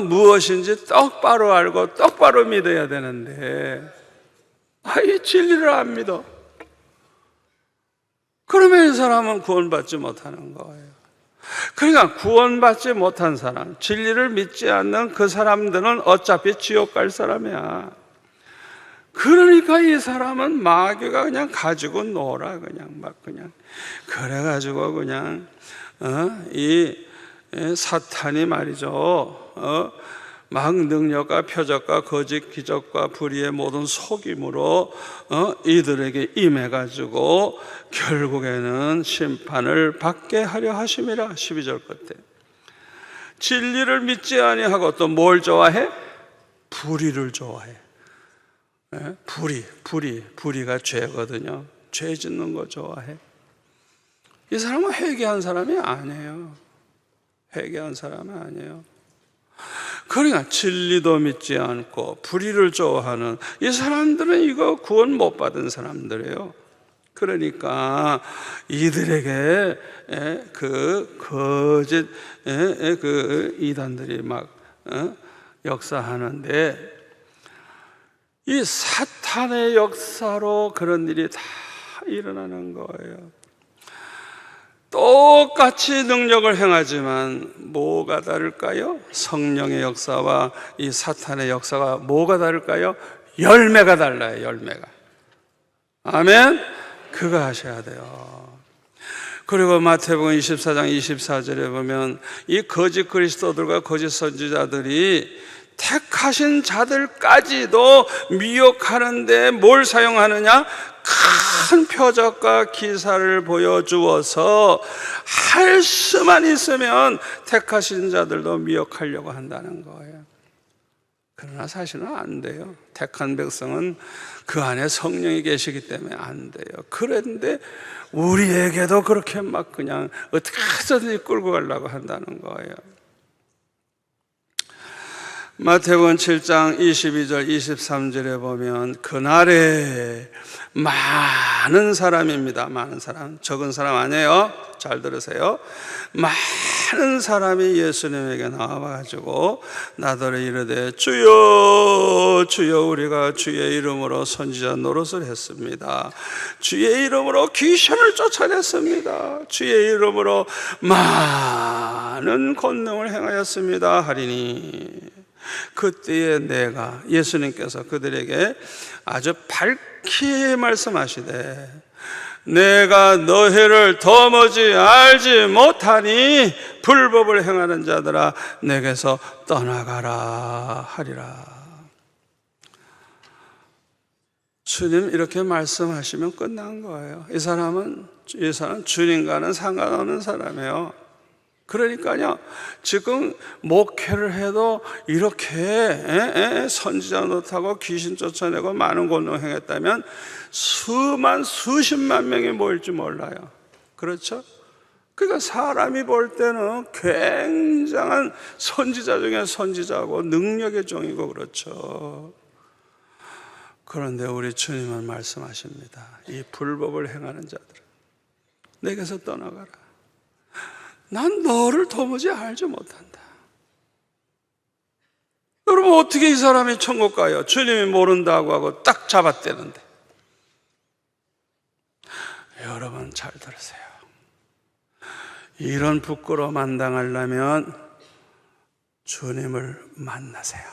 S1: 무엇인지 똑바로 알고 똑바로 믿어야 되는데 이 진리를 안 믿어. 그러면 이 사람은 구원받지 못하는 거예요. 그러니까 구원받지 못한 사람, 진리를 믿지 않는 그 사람들은 어차피 지옥 갈 사람이야. 그러니까 이 사람은 마귀가 그냥 가지고 놀아. 그냥 그래가지고 그냥 이 사탄이 말이죠, 막 능력과 표적과 거짓 기적과 불의의 모든 속임으로 이들에게 임해가지고 결국에는 심판을 받게 하려 하심이라. 12절 끝에 진리를 믿지 아니하고 또 뭘 좋아해? 불의를 좋아해. 불의가 죄거든요. 죄 짓는 거 좋아해. 이 사람은 회개한 사람이 아니에요. 회개한 사람은 아니에요. 그러니까 진리도 믿지 않고 불의를 좋아하는 이 사람들은 이거 구원 못 받은 사람들이에요. 그러니까 이들에게 그 거짓 그 이단들이 막 역사하는데, 이 사탄의 역사로 그런 일이 다 일어나는 거예요. 똑같이 능력을 행하지만 뭐가 다를까요? 성령의 역사와 이 사탄의 역사가 뭐가 다를까요? 열매가 달라요. 열매가. 아멘. 그거 하셔야 돼요. 그리고 마태복음 24장 24절에 보면 이 거짓 그리스도들과 거짓 선지자들이 택하신 자들까지도 미혹하는데 뭘 사용하느냐? 큰 표적과 기사를 보여주어서 할 수만 있으면 택하신 자들도 미혹하려고 한다는 거예요. 그러나 사실은 안 돼요. 택한 백성은 그 안에 성령이 계시기 때문에 안 돼요. 그런데 우리에게도 그렇게 막 그냥 어떻게 해서든지 끌고 가려고 한다는 거예요. 마태복음 7장 22절 23절에 보면 그날에 많은 사람입니다. 많은 사람, 적은 사람 아니에요. 잘 들으세요. 많은 사람이 예수님에게 나와가지고 나더러 이르되 주여 주여 우리가 주의 이름으로 선지자 노릇을 했습니다. 주의 이름으로 귀신을 쫓아냈습니다. 주의 이름으로 많은 권능을 행하였습니다 하리니, 그때에 내가, 예수님께서 그들에게 아주 밝히 말씀하시되 내가 너희를 도무지 알지 못하니 불법을 행하는 자들아 내게서 떠나가라 하리라. 주님 이렇게 말씀하시면 끝난 거예요. 이 사람은 주님과는 상관없는 사람이에요. 그러니까요, 지금 목회를 해도 이렇게 선지자 노릇하고 귀신 쫓아내고 많은 권능 행했다면 수십만 명이 모일지 몰라요. 그렇죠? 그러니까 사람이 볼 때는 굉장한 선지자 중에 선지자고 능력의 종이고 그렇죠. 그런데 우리 주님은 말씀하십니다. 이 불법을 행하는 자들 내게서 떠나가라. 난 너를 도무지 알지 못한다. 여러분 어떻게 이 사람이 천국 가요? 주님이 모른다고 하고 딱 잡아떼는데. 여러분 잘 들으세요. 이런 부끄러움 안 당하려면 주님을 만나세요.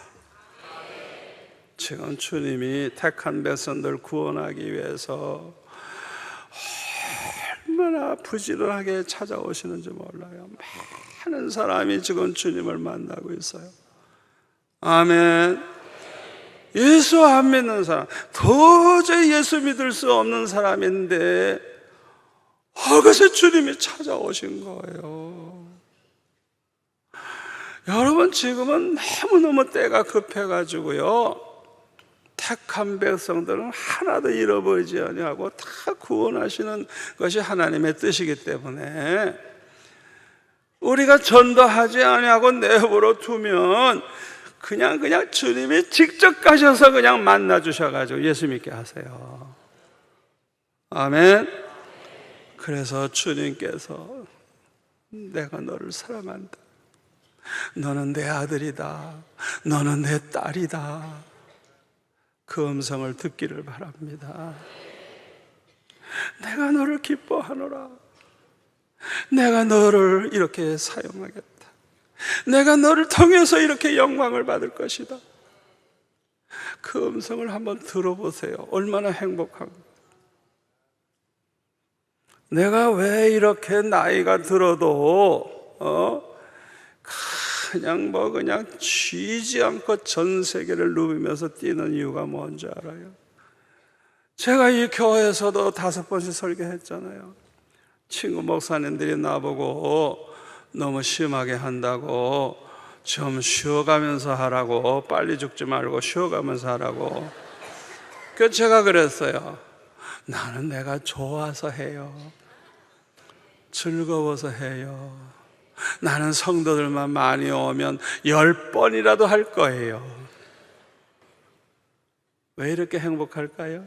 S1: 지금 주님이 택한 백성들 구원하기 위해서 얼마나 부지런하게 찾아오시는지 몰라요. 많은 사람이 지금 주님을 만나고 있어요. 아멘. 예수 안 믿는 사람, 도저히 예수 믿을 수 없는 사람인데 그것에 주님이 찾아오신 거예요. 여러분 지금은 너무너무 때가 급해가지고요, 택한 백성들은 하나도 잃어버리지 아니하고 다 구원하시는 것이 하나님의 뜻이기 때문에 우리가 전도하지 아니하고 내버려 두면 그냥 주님이 직접 가셔서 그냥 만나 주셔가지고 예수 믿게 하세요. 아멘. 그래서 주님께서 내가 너를 사랑한다. 너는 내 아들이다. 너는 내 딸이다. 그 음성을 듣기를 바랍니다. 내가 너를 기뻐하노라. 내가 너를 이렇게 사용하겠다. 내가 너를 통해서 이렇게 영광을 받을 것이다. 그 음성을 한번 들어보세요. 얼마나 행복한가. 내가 왜 이렇게 나이가 들어도 그냥 쉬지 않고 전 세계를 누비면서 뛰는 이유가 뭔지 알아요? 제가 이 교회에서도 5번씩 설교했잖아요. 친구 목사님들이 나보고 너무 심하게 한다고 좀 쉬어가면서 하라고, 빨리 죽지 말고 쉬어가면서 하라고. 그래서 제가 그랬어요. 나는 내가 좋아서 해요. 즐거워서 해요. 나는 성도들만 많이 오면 10번이라도 할 거예요. 왜 이렇게 행복할까요?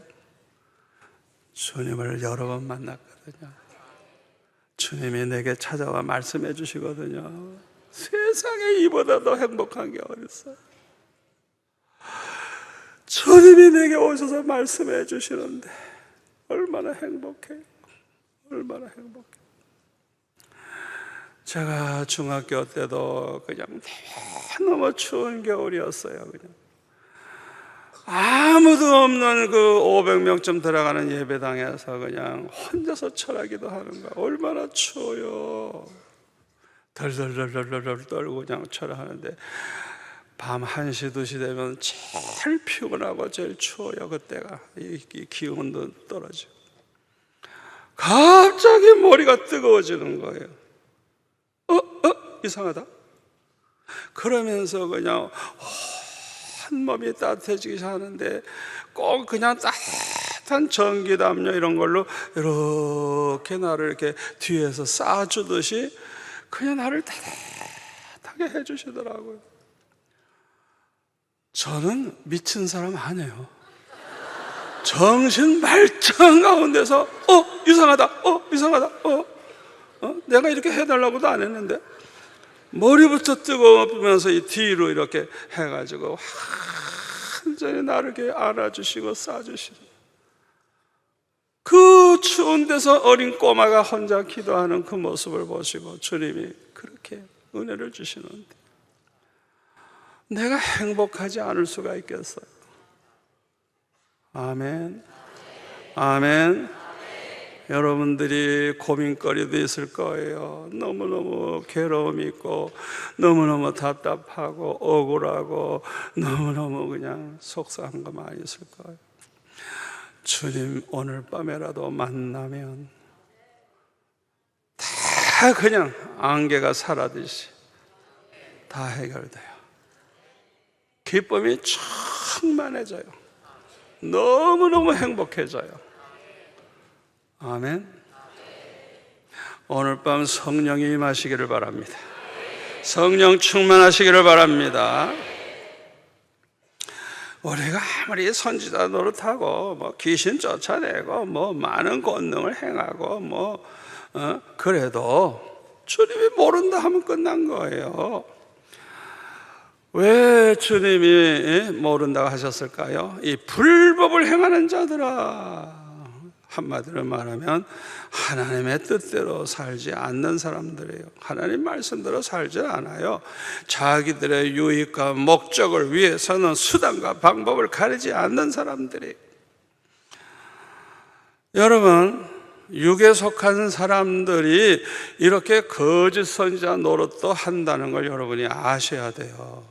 S1: 주님을 여러 번 만났거든요. 주님이 내게 찾아와 말씀해 주시거든요. 세상에 이보다 더 행복한 게 어딨어요? 주님이 내게 오셔서 말씀해 주시는데 얼마나 행복해요. 얼마나 행복해. 제가 중학교 때도 그냥 너무 추운 겨울이었어요. 그냥 아무도 없는 그 500명쯤 들어가는 예배당에서 그냥 혼자서 철하기도 하는 거야. 얼마나 추워요. 덜덜덜덜덜 떨고 그냥 철하는데 밤 1시, 2시 되면 제일 피곤하고 제일 추워요. 그때가 이 기온도 떨어지고 갑자기 머리가 뜨거워지는 거예요. 이상하다. 그러면서 그냥 온몸이 따뜻해지기 시작하는데 꼭 그냥 따뜻한 전기담요 이런 걸로 이렇게 나를 이렇게 뒤에서 쏴주듯이 그냥 나를 따뜻하게 해주시더라고요. 저는 미친 사람 아니에요. 정신 말짱 가운데서 이상하다. 이상하다. 내가 이렇게 해달라고도 안 했는데 머리부터 뜨거우면서 이 뒤로 이렇게 해가지고 완전히 나를 이렇게 안아주시고 싸주시고, 그 추운 데서 어린 꼬마가 혼자 기도하는 그 모습을 보시고 주님이 그렇게 은혜를 주시는데 내가 행복하지 않을 수가 있겠어요? 아멘. 아멘. 여러분들이 고민거리도 있을 거예요. 너무너무 괴로움이 있고 너무너무 답답하고 억울하고 너무너무 그냥 속상한 거 많이 있을 거예요. 주님 오늘 밤에라도 만나면 다 그냥 안개가 사라지시 다 해결돼요. 기쁨이 충만해져요. 너무너무 행복해져요. 아멘. 오늘 밤 성령이 임하시기를 바랍니다. 성령 충만하시기를 바랍니다. 우리가 아무리 선지자 노릇하고 뭐 귀신 쫓아내고 뭐 많은 권능을 행하고 그래도 주님이 모른다 하면 끝난 거예요. 왜 주님이 모른다고 하셨을까요? 이 불법을 행하는 자들아, 한마디로 말하면 하나님의 뜻대로 살지 않는 사람들이에요. 하나님 말씀대로 살지 않아요. 자기들의 유익과 목적을 위해서는 수단과 방법을 가리지 않는 사람들이에요. 여러분, 육에 속한 사람들이 이렇게 거짓 선지자 노릇도 한다는 걸 여러분이 아셔야 돼요.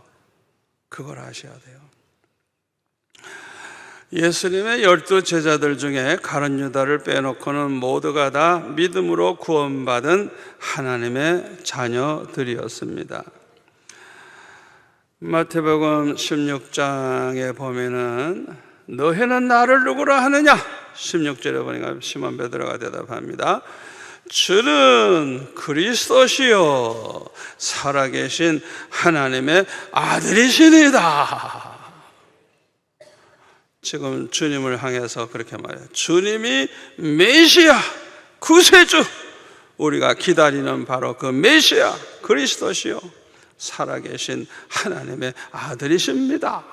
S1: 그걸 아셔야 돼요. 예수님의 12 제자들 중에 가룟 유다를 빼놓고는 모두가 다 믿음으로 구원받은 하나님의 자녀들이었습니다. 마태복음 16장에 보면은 너희는 나를 누구라 하느냐? 16절에 보니까 시몬 베드로가 대답합니다. 주는 그리스도시요 살아계신 하나님의 아들이시니이다. 지금 주님을 향해서 그렇게 말해요. 주님이 메시아 구세주 우리가 기다리는 바로 그 메시아 그리스도시요 살아계신 하나님의 아들이십니다.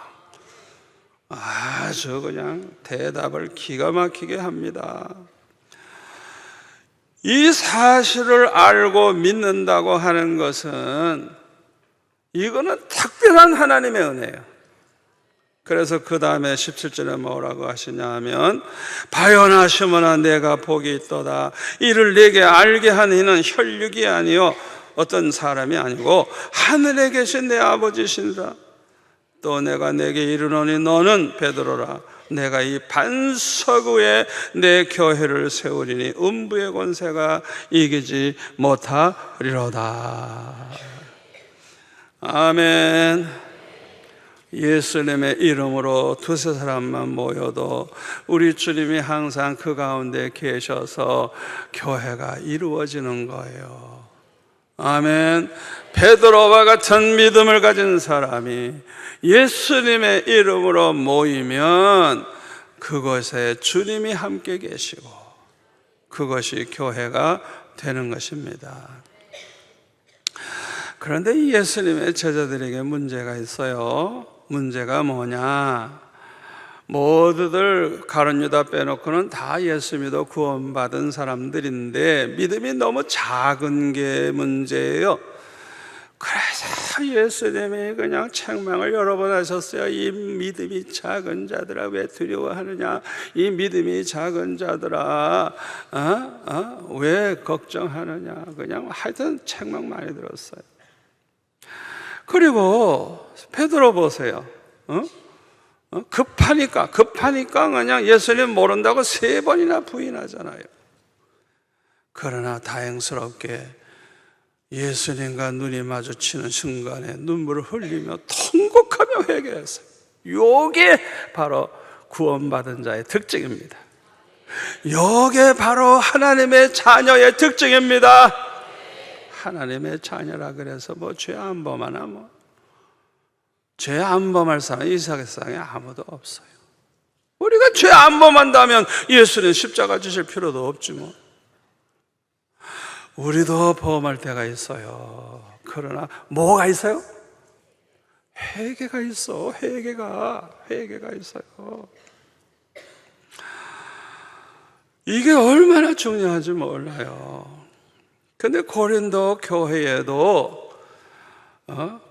S1: 아주 그냥 대답을 기가 막히게 합니다. 이 사실을 알고 믿는다고 하는 것은 이거는 특별한 하나님의 은혜예요. 그래서 그 다음에 17절에 뭐라고 하시냐 하면 바요나 시몬아 내가 복이 있도다. 이를 내게 알게 한 이는 혈육이 아니요 어떤 사람이 아니고 하늘에 계신 내 아버지시니라. 또 내가 내게 이르노니 너는 베드로라. 내가 이 반석 위에 내 교회를 세우리니 음부의 권세가 이기지 못하리로다. 아멘. 예수님의 이름으로 두세 사람만 모여도 우리 주님이 항상 그 가운데 계셔서 교회가 이루어지는 거예요. 아멘. 베드로와 같은 믿음을 가진 사람이 예수님의 이름으로 모이면 그것에 주님이 함께 계시고 그것이 교회가 되는 것입니다. 그런데 이 예수님의 제자들에게 문제가 있어요. 문제가 뭐냐? 모두들 가룟 유다 빼놓고는 다 예수 믿어 구원받은 사람들인데 믿음이 너무 작은 게 문제예요. 그래서 예수님이 그냥 책망을 여러 번 하셨어요. 이 믿음이 작은 자들아 왜 두려워하느냐? 이 믿음이 작은 자들아 왜 걱정하느냐? 그냥 하여튼 책망 많이 들었어요. 그리고 베드로 보세요. 급하니까 그냥 예수님 모른다고 3번이나 부인하잖아요. 그러나 다행스럽게 예수님과 눈이 마주치는 순간에 눈물을 흘리며 통곡하며 회개했어요. 이게 바로 구원받은 자의 특징입니다. 이게 바로 하나님의 자녀의 특징입니다. 하나님의 자녀라 그래서 뭐 죄 안 범하나 죄 안 범할 사람이 이 세상에 아무도 없어요. 우리가 죄 안 범한다면 예수는 십자가 지실 필요도 없지 뭐. 우리도 범할 때가 있어요. 그러나 뭐가 있어요? 회개가 있어. 회개가 있어요. 이게 얼마나 중요한지 몰라요. 근데 고린도 교회에도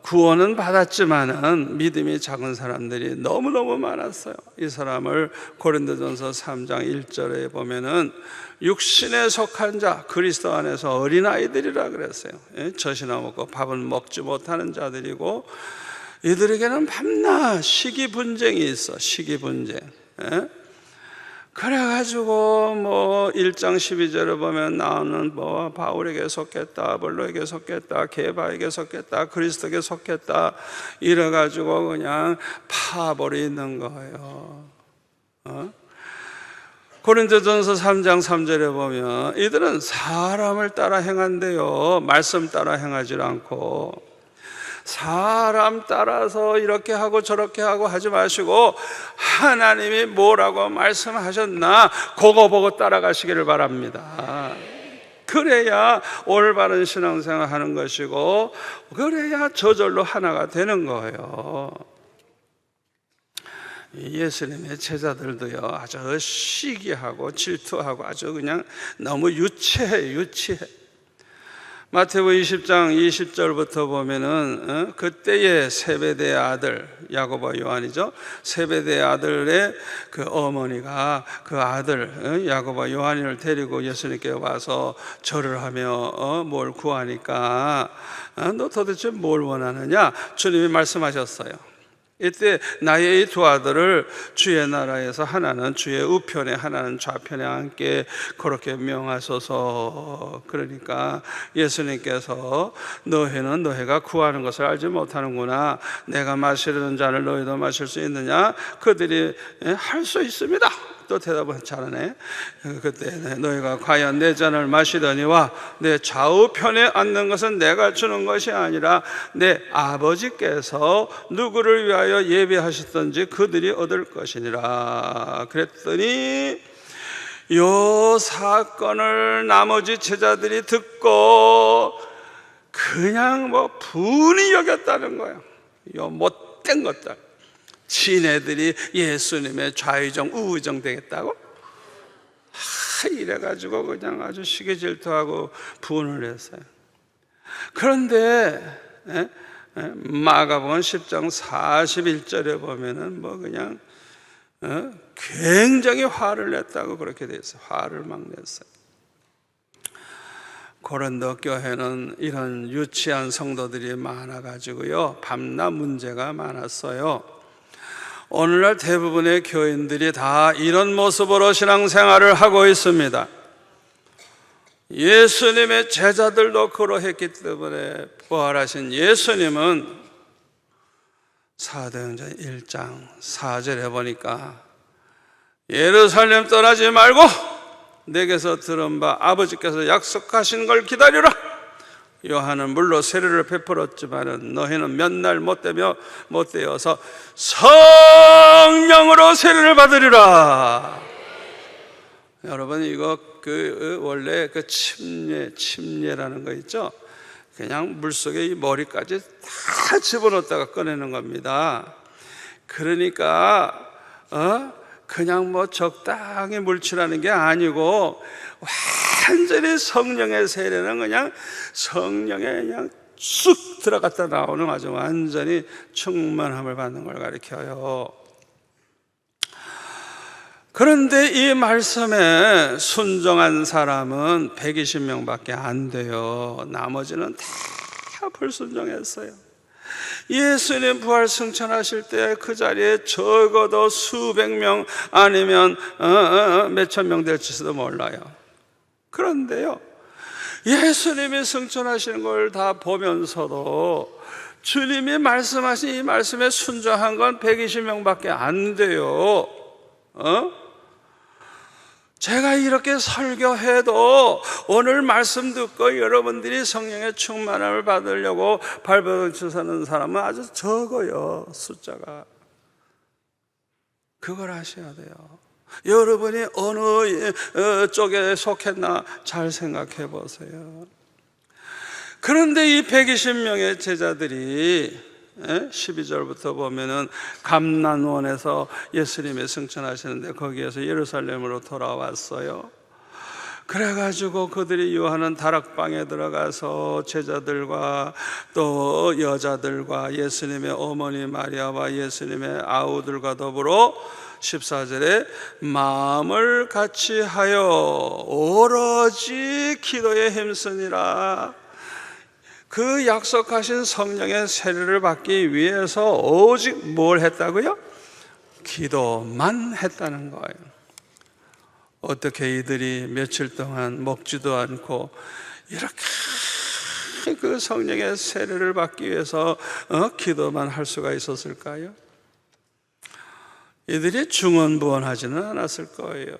S1: 구원은 받았지만은 믿음이 작은 사람들이 너무너무 많았어요. 이 사람을 고린도전서 3장 1절에 보면은 육신에 속한 자, 그리스도 안에서 어린아이들이라 그랬어요. 젖이나 먹고 밥은 먹지 못하는 자들이고 이들에게는 밤낮 시기분쟁이 있어. 시기분쟁. 그래가지고 1장 12절을 보면 나는 바울에게 속했다, 아볼로에게 속했다, 게바에게 속했다, 그리스도에게 속했다 이래가지고 그냥 파벌이 있는 거예요. 고린도전서 3장 3절에 보면 이들은 사람을 따라 행한대요. 말씀 따라 행하지 않고 사람 따라서 이렇게 하고 저렇게 하고 하지 마시고 하나님이 뭐라고 말씀하셨나 그거 보고 따라가시기를 바랍니다. 그래야 올바른 신앙생활 하는 것이고 그래야 저절로 하나가 되는 거예요. 예수님의 제자들도요 아주 시기하고 질투하고 아주 그냥 너무 유치해. 마태복음 20장 20절부터 보면은 그때의 세베대의 아들 야고보와 요한이죠. 세베대의 아들의 그 어머니가 그 아들 야고보와 요한을 데리고 예수님께 와서 절을 하며 뭘 구하니까 너 도대체 뭘 원하느냐? 주님이 말씀하셨어요. 이때 나의 이 두 아들을 주의 나라에서 하나는 주의 우편에 하나는 좌편에 앉게 그렇게 명하소서. 그러니까 예수님께서 너희는 너희가 구하는 것을 알지 못하는구나. 내가 마시려는 잔을 너희도 마실 수 있느냐? 그들이 할 수 있습니다. 또 대답은 잘하네. 그때 너희가 과연 내 잔을 마시더니와 내 좌우편에 앉는 것은 내가 주는 것이 아니라 내 아버지께서 누구를 위하여 예비하셨던지 그들이 얻을 것이니라. 그랬더니 요 사건을 나머지 제자들이 듣고 그냥 분이 여겼다는 거예요. 요 못된 것들. 지네들이 예수님의 좌의정 우의정 되겠다고? 이래가지고 그냥 아주 시기 질투하고 분을 했어요. 그런데 마가복음 10장 41절에 보면은 그냥 굉장히 화를 냈다고 그렇게 돼 있어요. 화를 막 냈어요. 고린도 교회는 이런 유치한 성도들이 많아가지고요, 밤낮 문제가 많았어요. 오늘날 대부분의 교인들이 다 이런 모습으로 신앙생활을 하고 있습니다. 예수님의 제자들도 그러했기 때문에 부활하신 예수님은 사도행전 1장 4절에 보니까 예루살렘 떠나지 말고 내게서 들은 바 아버지께서 약속하신 걸 기다리라. 요한은 물로 세례를 베풀었지만 너희는 몇 날 못 되어서 성령으로 세례를 받으리라. 여러분, 이거 원래 침례라는 거 있죠? 그냥 물속에 이 머리까지 다 집어넣었다가 꺼내는 겁니다. 그러니까 그냥 적당히 물칠하는 게 아니고 완전히 성령의 세례는 그냥 성령에 그냥 쑥 들어갔다 나오는 아주 완전히 충만함을 받는 걸 가리켜요. 그런데 이 말씀에 순종한 사람은 120명밖에 안 돼요. 나머지는 다 불순종했어요. 예수님 부활 승천하실 때 그 자리에 적어도 수백 명 아니면 몇천 명 될지도 몰라요. 그런데요, 예수님이 승천하시는 걸 다 보면서도 주님이 말씀하신 이 말씀에 순종한 건 120명밖에 안 돼요. 제가 이렇게 설교해도 오늘 말씀 듣고 여러분들이 성령의 충만함을 받으려고 발버둥 서는 사람은 아주 적어요, 숫자가. 그걸 아셔야 돼요. 여러분이 어느 쪽에 속했나 잘 생각해 보세요. 그런데 이 120명의 제자들이 12절부터 보면은 감난원에서 예수님이 승천하시는데 거기에서 예루살렘으로 돌아왔어요. 그래가지고 그들이 요한은 다락방에 들어가서 제자들과 또 여자들과 예수님의 어머니 마리아와 예수님의 아우들과 더불어 14절에 마음을 같이 하여 오로지 기도에 힘쓰니라. 그 약속하신 성령의 세례를 받기 위해서 오직 뭘 했다고요? 기도만 했다는 거예요. 어떻게 이들이 며칠 동안 먹지도 않고 이렇게 그 성령의 세례를 받기 위해서 기도만 할 수가 있었을까요? 이들이 중언부언하지는 않았을 거예요.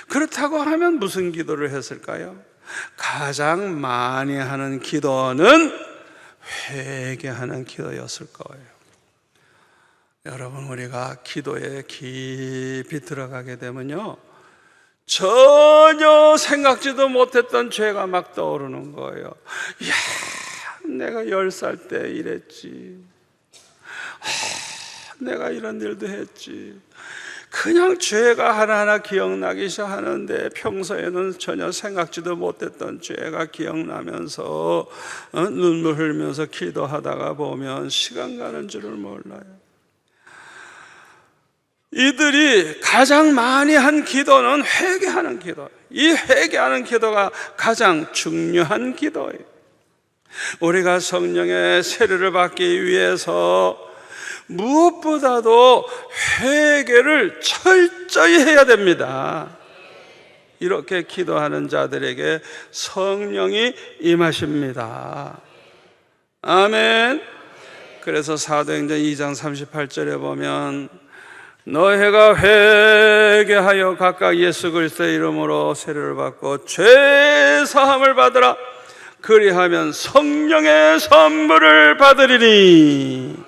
S1: 그렇다고 하면 무슨 기도를 했을까요? 가장 많이 하는 기도는 회개하는 기도였을 거예요. 여러분, 우리가 기도에 깊이 들어가게 되면요, 전혀 생각지도 못했던 죄가 막 떠오르는 거예요. 이야, 내가 10살 때 이랬지. 내가 이런 일도 했지. 그냥 죄가 하나하나 기억나기 시작하는데 평소에는 전혀 생각지도 못했던 죄가 기억나면서 눈물 흘리면서 기도하다가 보면 시간 가는 줄을 몰라요. 이들이 가장 많이 한 기도는 회개하는 기도. 이 회개하는 기도가 가장 중요한 기도예요. 우리가 성령의 세례를 받기 위해서 무엇보다도 회개를 철저히 해야 됩니다. 이렇게 기도하는 자들에게 성령이 임하십니다. 아멘. 그래서 사도행전 2장 38절에 보면 너희가 회개하여 각각 예수 그리스도의 이름으로 세례를 받고 죄 사함을 받으라. 그리하면 성령의 선물을 받으리니.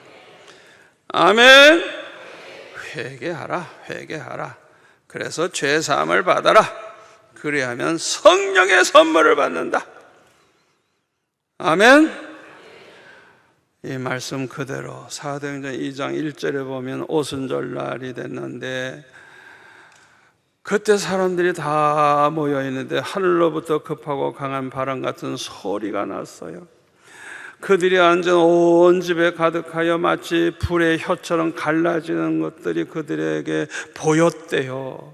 S1: 아멘. 회개하라, 회개하라. 그래서 죄사함을 받아라. 그리하면 성령의 선물을 받는다. 아멘. 이 말씀 그대로 사도행전 2장 1절에 보면 오순절날이 됐는데 그때 사람들이 다 모여 있는데 하늘로부터 급하고 강한 바람 같은 소리가 났어요. 그들이 앉은 온 집에 가득하여 마치 불의 혀처럼 갈라지는 것들이 그들에게 보였대요.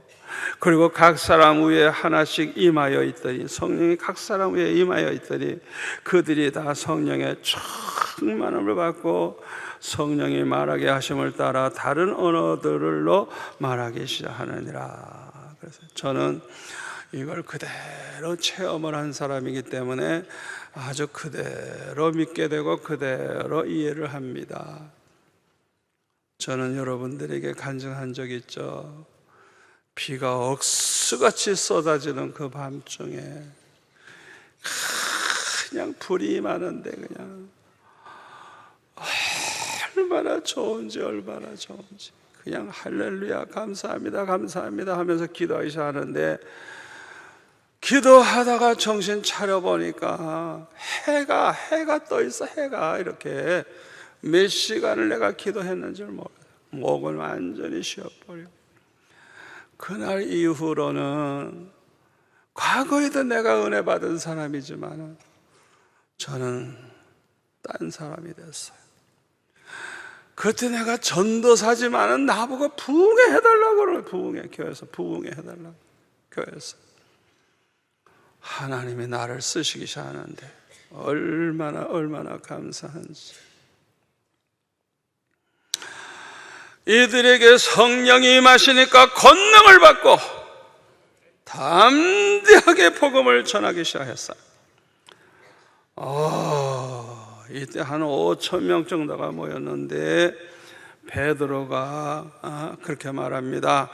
S1: 그리고 각 사람 위에 하나씩 임하여 있더니, 성령이 각 사람 위에 임하여 있더니 그들이 다 성령의 충만함을 받고 성령이 말하게 하심을 따라 다른 언어들로 말하기 시작하느니라. 그래서 저는 이걸 그대로 체험을 한 사람이기 때문에 아주 그대로 믿게 되고 그대로 이해를 합니다. 저는 여러분들에게 간증한 적 있죠. 비가 억수같이 쏟아지는 그 밤중에 그냥 불이 많은데 그냥 얼마나 좋은지 그냥 할렐루야 감사합니다 감사합니다 하면서 기도하기 시작하는데, 기도하다가 정신 차려보니까 해가 떠 있어. 해가 이렇게 몇 시간을 내가 기도했는지 몰라요. 목은 완전히 쉬어버려. 그날 이후로는 과거에도 내가 은혜 받은 사람이지만 저는 딴 사람이 됐어요. 그때 내가 전도사지만은 나보고 부흥해달라고 그러는, 교회에서 부흥해달라고. 교회에서 하나님이 나를 쓰시기 시작하는데 얼마나 감사한지. 이들에게 성령이 임하시니까 권능을 받고 담대하게 복음을 전하기 시작했어요. 이때 한 5천 명 정도가 모였는데 베드로가 그렇게 말합니다.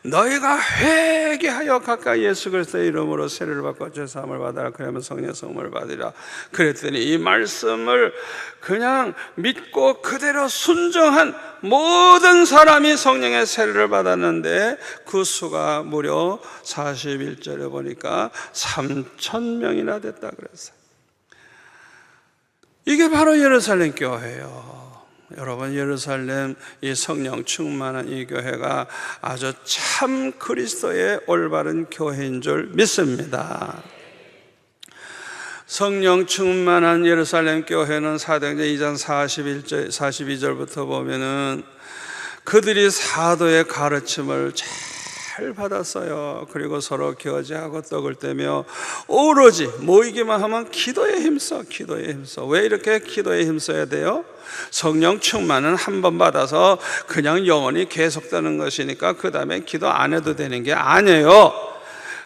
S1: 너희가 회개하여 각각 예수 그리스도의 이름으로 세례를 받고 죄사함을 받아라. 그러면 성령의 선물을 받으리라. 그랬더니 이 말씀을 그냥 믿고 그대로 순종한 모든 사람이 성령의 세례를 받았는데 그 수가 무려 41절에 보니까 3,000명이나 됐다 그랬어요. 이게 바로 예루살렘 교회예요. 여러분, 예루살렘 이 성령 충만한 이 교회가 아주 참 그리스도의 올바른 교회인 줄 믿습니다. 성령 충만한 예루살렘 교회는 사도행전 2장 42절부터 보면은 그들이 사도의 가르침을 잘 받았어요. 그리고 서로 교제하고 떡을 떼며 오로지 모이기만 하면 기도에 힘써. 왜 이렇게 기도에 힘써야 돼요? 성령 충만은 한 번 받아서 그냥 영원히 계속되는 것이니까 그 다음에 기도 안 해도 되는 게 아니에요.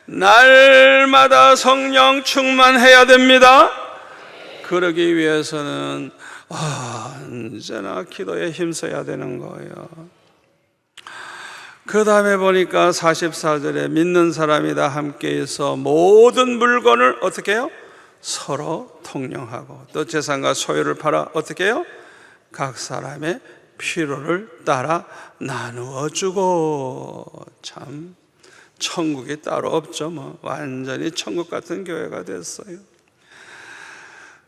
S1: 날마다 성령 충만해야 됩니다. 그러기 위해서는 언제나 기도에 힘써야 되는 거예요. 그 다음에 보니까 44절에 믿는 사람이 다 함께 있어 모든 물건을 어떻게 해요? 서로 통용하고 또 재산과 소유를 팔아 어떻게 해요? 각 사람의 필요를 따라 나누어 주고. 참 천국이 따로 없죠. 완전히 천국 같은 교회가 됐어요.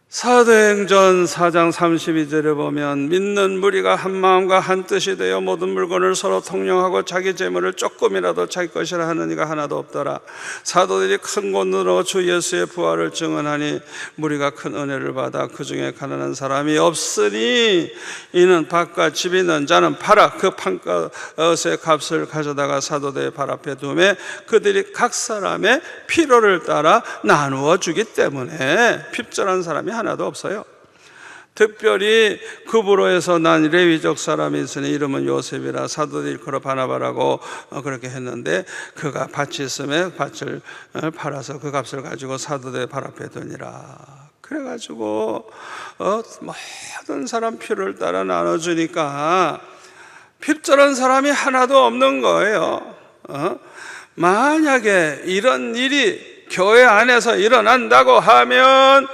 S1: 사도행전 4장 32절에 보면 믿는 무리가 한 마음과 한 뜻이 되어 모든 물건을 서로 통용하고 자기 재물을 조금이라도 자기 것이라 하는 이가 하나도 없더라. 사도들이 큰 권능으로 주 예수의 부활을 증언하니 무리가 큰 은혜를 받아 그 중에 가난한 사람이 없으니 이는 밭과 집이 있는 자는 팔아 그 판것의 값을 가져다가 사도들의 발 앞에 두매 그들이 각 사람의 필요를 따라 나누어 주기 때문에 핍절한 사람이 하나도 없어요. 특별히 구브로에서 난 레위족 사람이 있으니 이름은 요셉이라 사도들 일컬어 바나바라고 그렇게 했는데 그가 밭이 있음에 밭을 팔아서 그 값을 가지고 사도들 발 앞에 두니라. 그래가지고 모든 사람 필요를 따라 나눠주니까 핍절한 사람이 하나도 없는 거예요. 만약에 이런 일이 교회 안에서 일어난다고 하면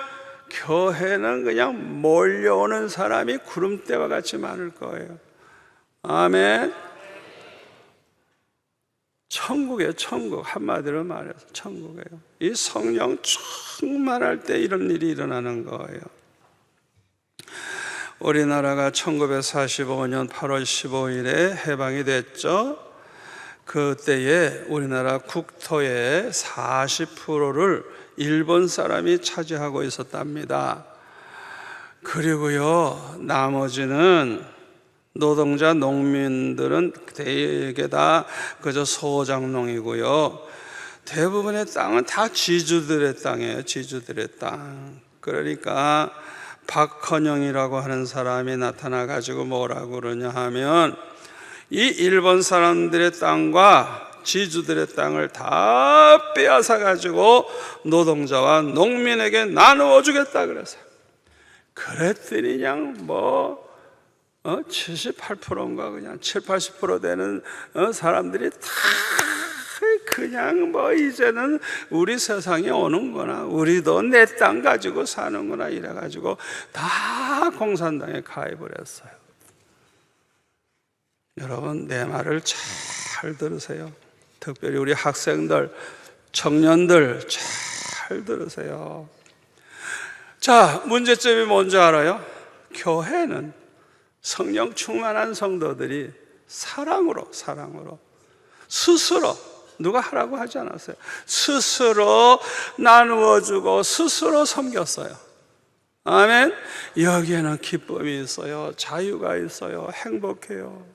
S1: 교회는 그냥 몰려오는 사람이 구름대와 같이 많을 거예요. 아멘. 천국이에요. 천국. 한마디로 말해서 천국이에요. 이 성령 충만할 때 이런 일이 일어나는 거예요. 우리나라가 1945년 8월 15일에 해방이 됐죠. 그때에 우리나라 국토의 40%를 일본 사람이 차지하고 있었답니다. 그리고요, 나머지는 노동자, 농민들은 대개 다 그저 소작농이고요. 대부분의 땅은 다 지주들의 땅이에요. 지주들의 땅. 그러니까 박헌영이라고 하는 사람이 나타나가지고 뭐라고 그러냐 하면, 이 일본 사람들의 땅과 지주들의 땅을 다 빼앗아가지고 노동자와 농민에게 나누어 주겠다 그랬어요. 그랬더니 그냥 78%인가 그냥 70-80% 되는 사람들이 다 그냥 이제는 우리 세상에 오는구나, 우리도 내 땅 가지고 사는구나 이래가지고 다 공산당에 가입을 했어요. 여러분, 내 말을 잘 들으세요. 특별히 우리 학생들, 청년들 잘 들으세요. 자, 문제점이 뭔지 알아요? 교회는 성령 충만한 성도들이 사랑으로 스스로, 누가 하라고 하지 않았어요. 스스로 나누어주고 스스로 섬겼어요. 아멘. 여기에는 기쁨이 있어요. 자유가 있어요. 행복해요.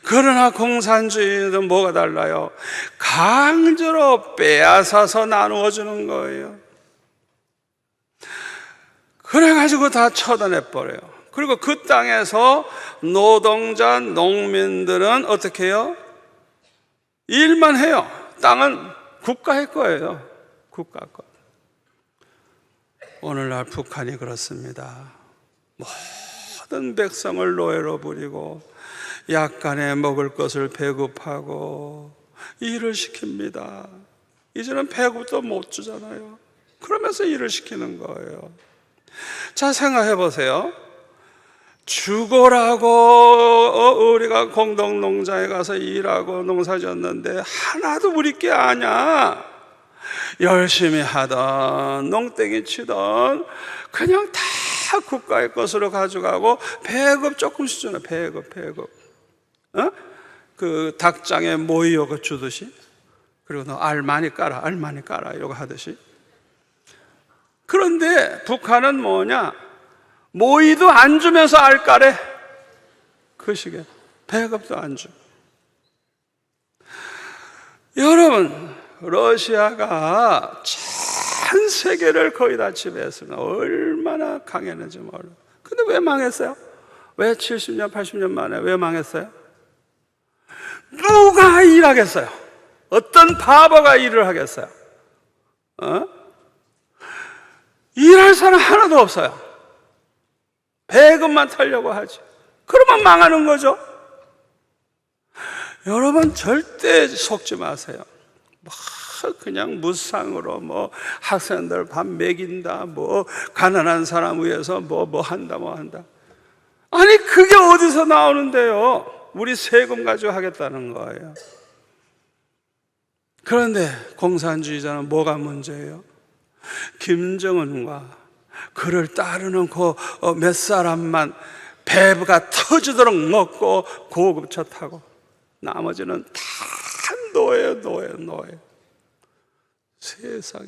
S1: 그러나 공산주의는 뭐가 달라요? 강제로 빼앗아서 나누어주는 거예요. 그래가지고 다 처단해버려요. 그리고 그 땅에서 노동자, 농민들은 어떻게 해요? 일만 해요. 땅은 국가의 거예요. 국가 거. 오늘날 북한이 그렇습니다. 모든 백성을 노예로 부리고 약간의 먹을 것을 배급하고 일을 시킵니다. 이제는 배급도 못 주잖아요. 그러면서 일을 시키는 거예요. 자, 생각해 보세요. 죽어라고 우리가 공동농장에 가서 일하고 농사 지었는데 하나도 우리 게 아니야. 열심히 하던 농땡이 치던 그냥 다 국가의 것으로 가져가고 배급 조금씩 주나. 배급. 그 닭장에 모이어가 주듯이, 그리고 너 알 많이 깔아 이러고 하듯이. 그런데 북한은 뭐냐? 모이도 안 주면서 알 까래. 그 시기에 배급도 안 줘. 여러분, 러시아가 전 세계를 거의 다 지배했습니다. 얼마나 강했는지 몰라. 근데 왜 망했어요? 왜 70년, 80년 만에 왜 망했어요? 누가 일하겠어요? 어떤 바보가 일을 하겠어요? 일할 사람 하나도 없어요. 배급만 타려고 하지. 그러면 망하는 거죠. 여러분, 절대 속지 마세요. 그냥 무상으로 학생들 밥 먹인다, 가난한 사람 위해서 뭐 한다. 아니, 그게 어디서 나오는데요? 우리 세금 가지고 하겠다는 거예요. 그런데 공산주의자는 뭐가 문제예요? 김정은과 그를 따르는 그 몇 사람만 배가 터지도록 먹고 고급차 타고, 나머지는 다 노예. 세상에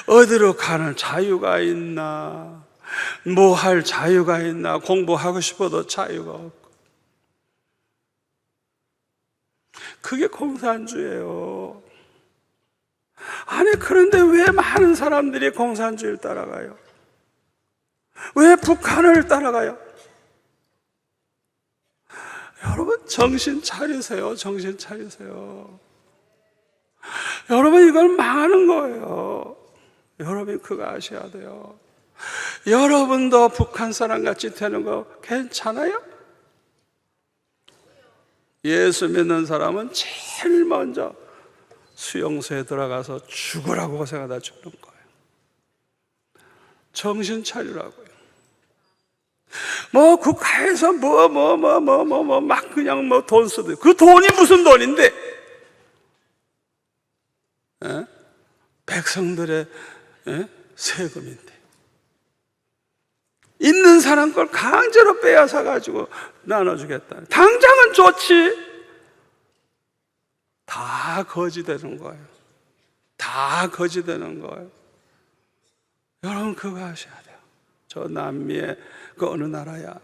S1: 어디로 가는 자유가 있나? 뭐 할 자유가 있나? 공부하고 싶어도 자유가 없고. 그게 공산주의예요. 아니, 그런데 왜 많은 사람들이 공산주의를 따라가요? 왜 북한을 따라가요? 여러분, 정신 차리세요. 여러분, 이건 망하는 거예요. 여러분이 그거 아셔야 돼요. 여러분도 북한 사람 같이 되는 거 괜찮아요? 예수 믿는 사람은 제일 먼저 수용소에 들어가서 죽으라고 고생하다 죽는 거예요. 정신 차리라고요. 뭐 국가에서 막 그냥 뭐 돈 쓰듯, 그 돈이 무슨 돈인데? 에? 백성들의 세금인데, 있는 사람 걸 강제로 빼앗아 가지고 나눠주겠다. 당장은 좋지. 다 거지 되는 거예요. 다 거지 되는 거예요. 여러분 그거 아셔야 돼요. 저 남미의 그 어느 나라야,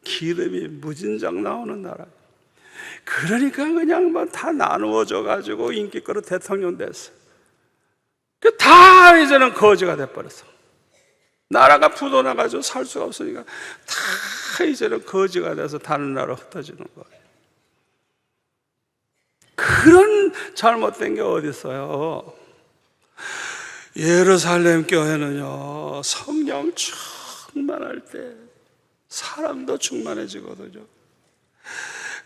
S1: 기름이 무진장 나오는 나라. 그러니까 그냥 뭐 다 나누어져 가지고 인기거로 대통령 됐어. 다 이제는 거지가 돼버렸어. 나라가 부도나가지고 살 수가 없으니까 다 이제는 거지가 돼서 다른 나라로 흩어지는 거예요. 그런 잘못된 게 어디 있어요? 예루살렘 교회는요, 성령 충만할 때 사람도 충만해지거든요.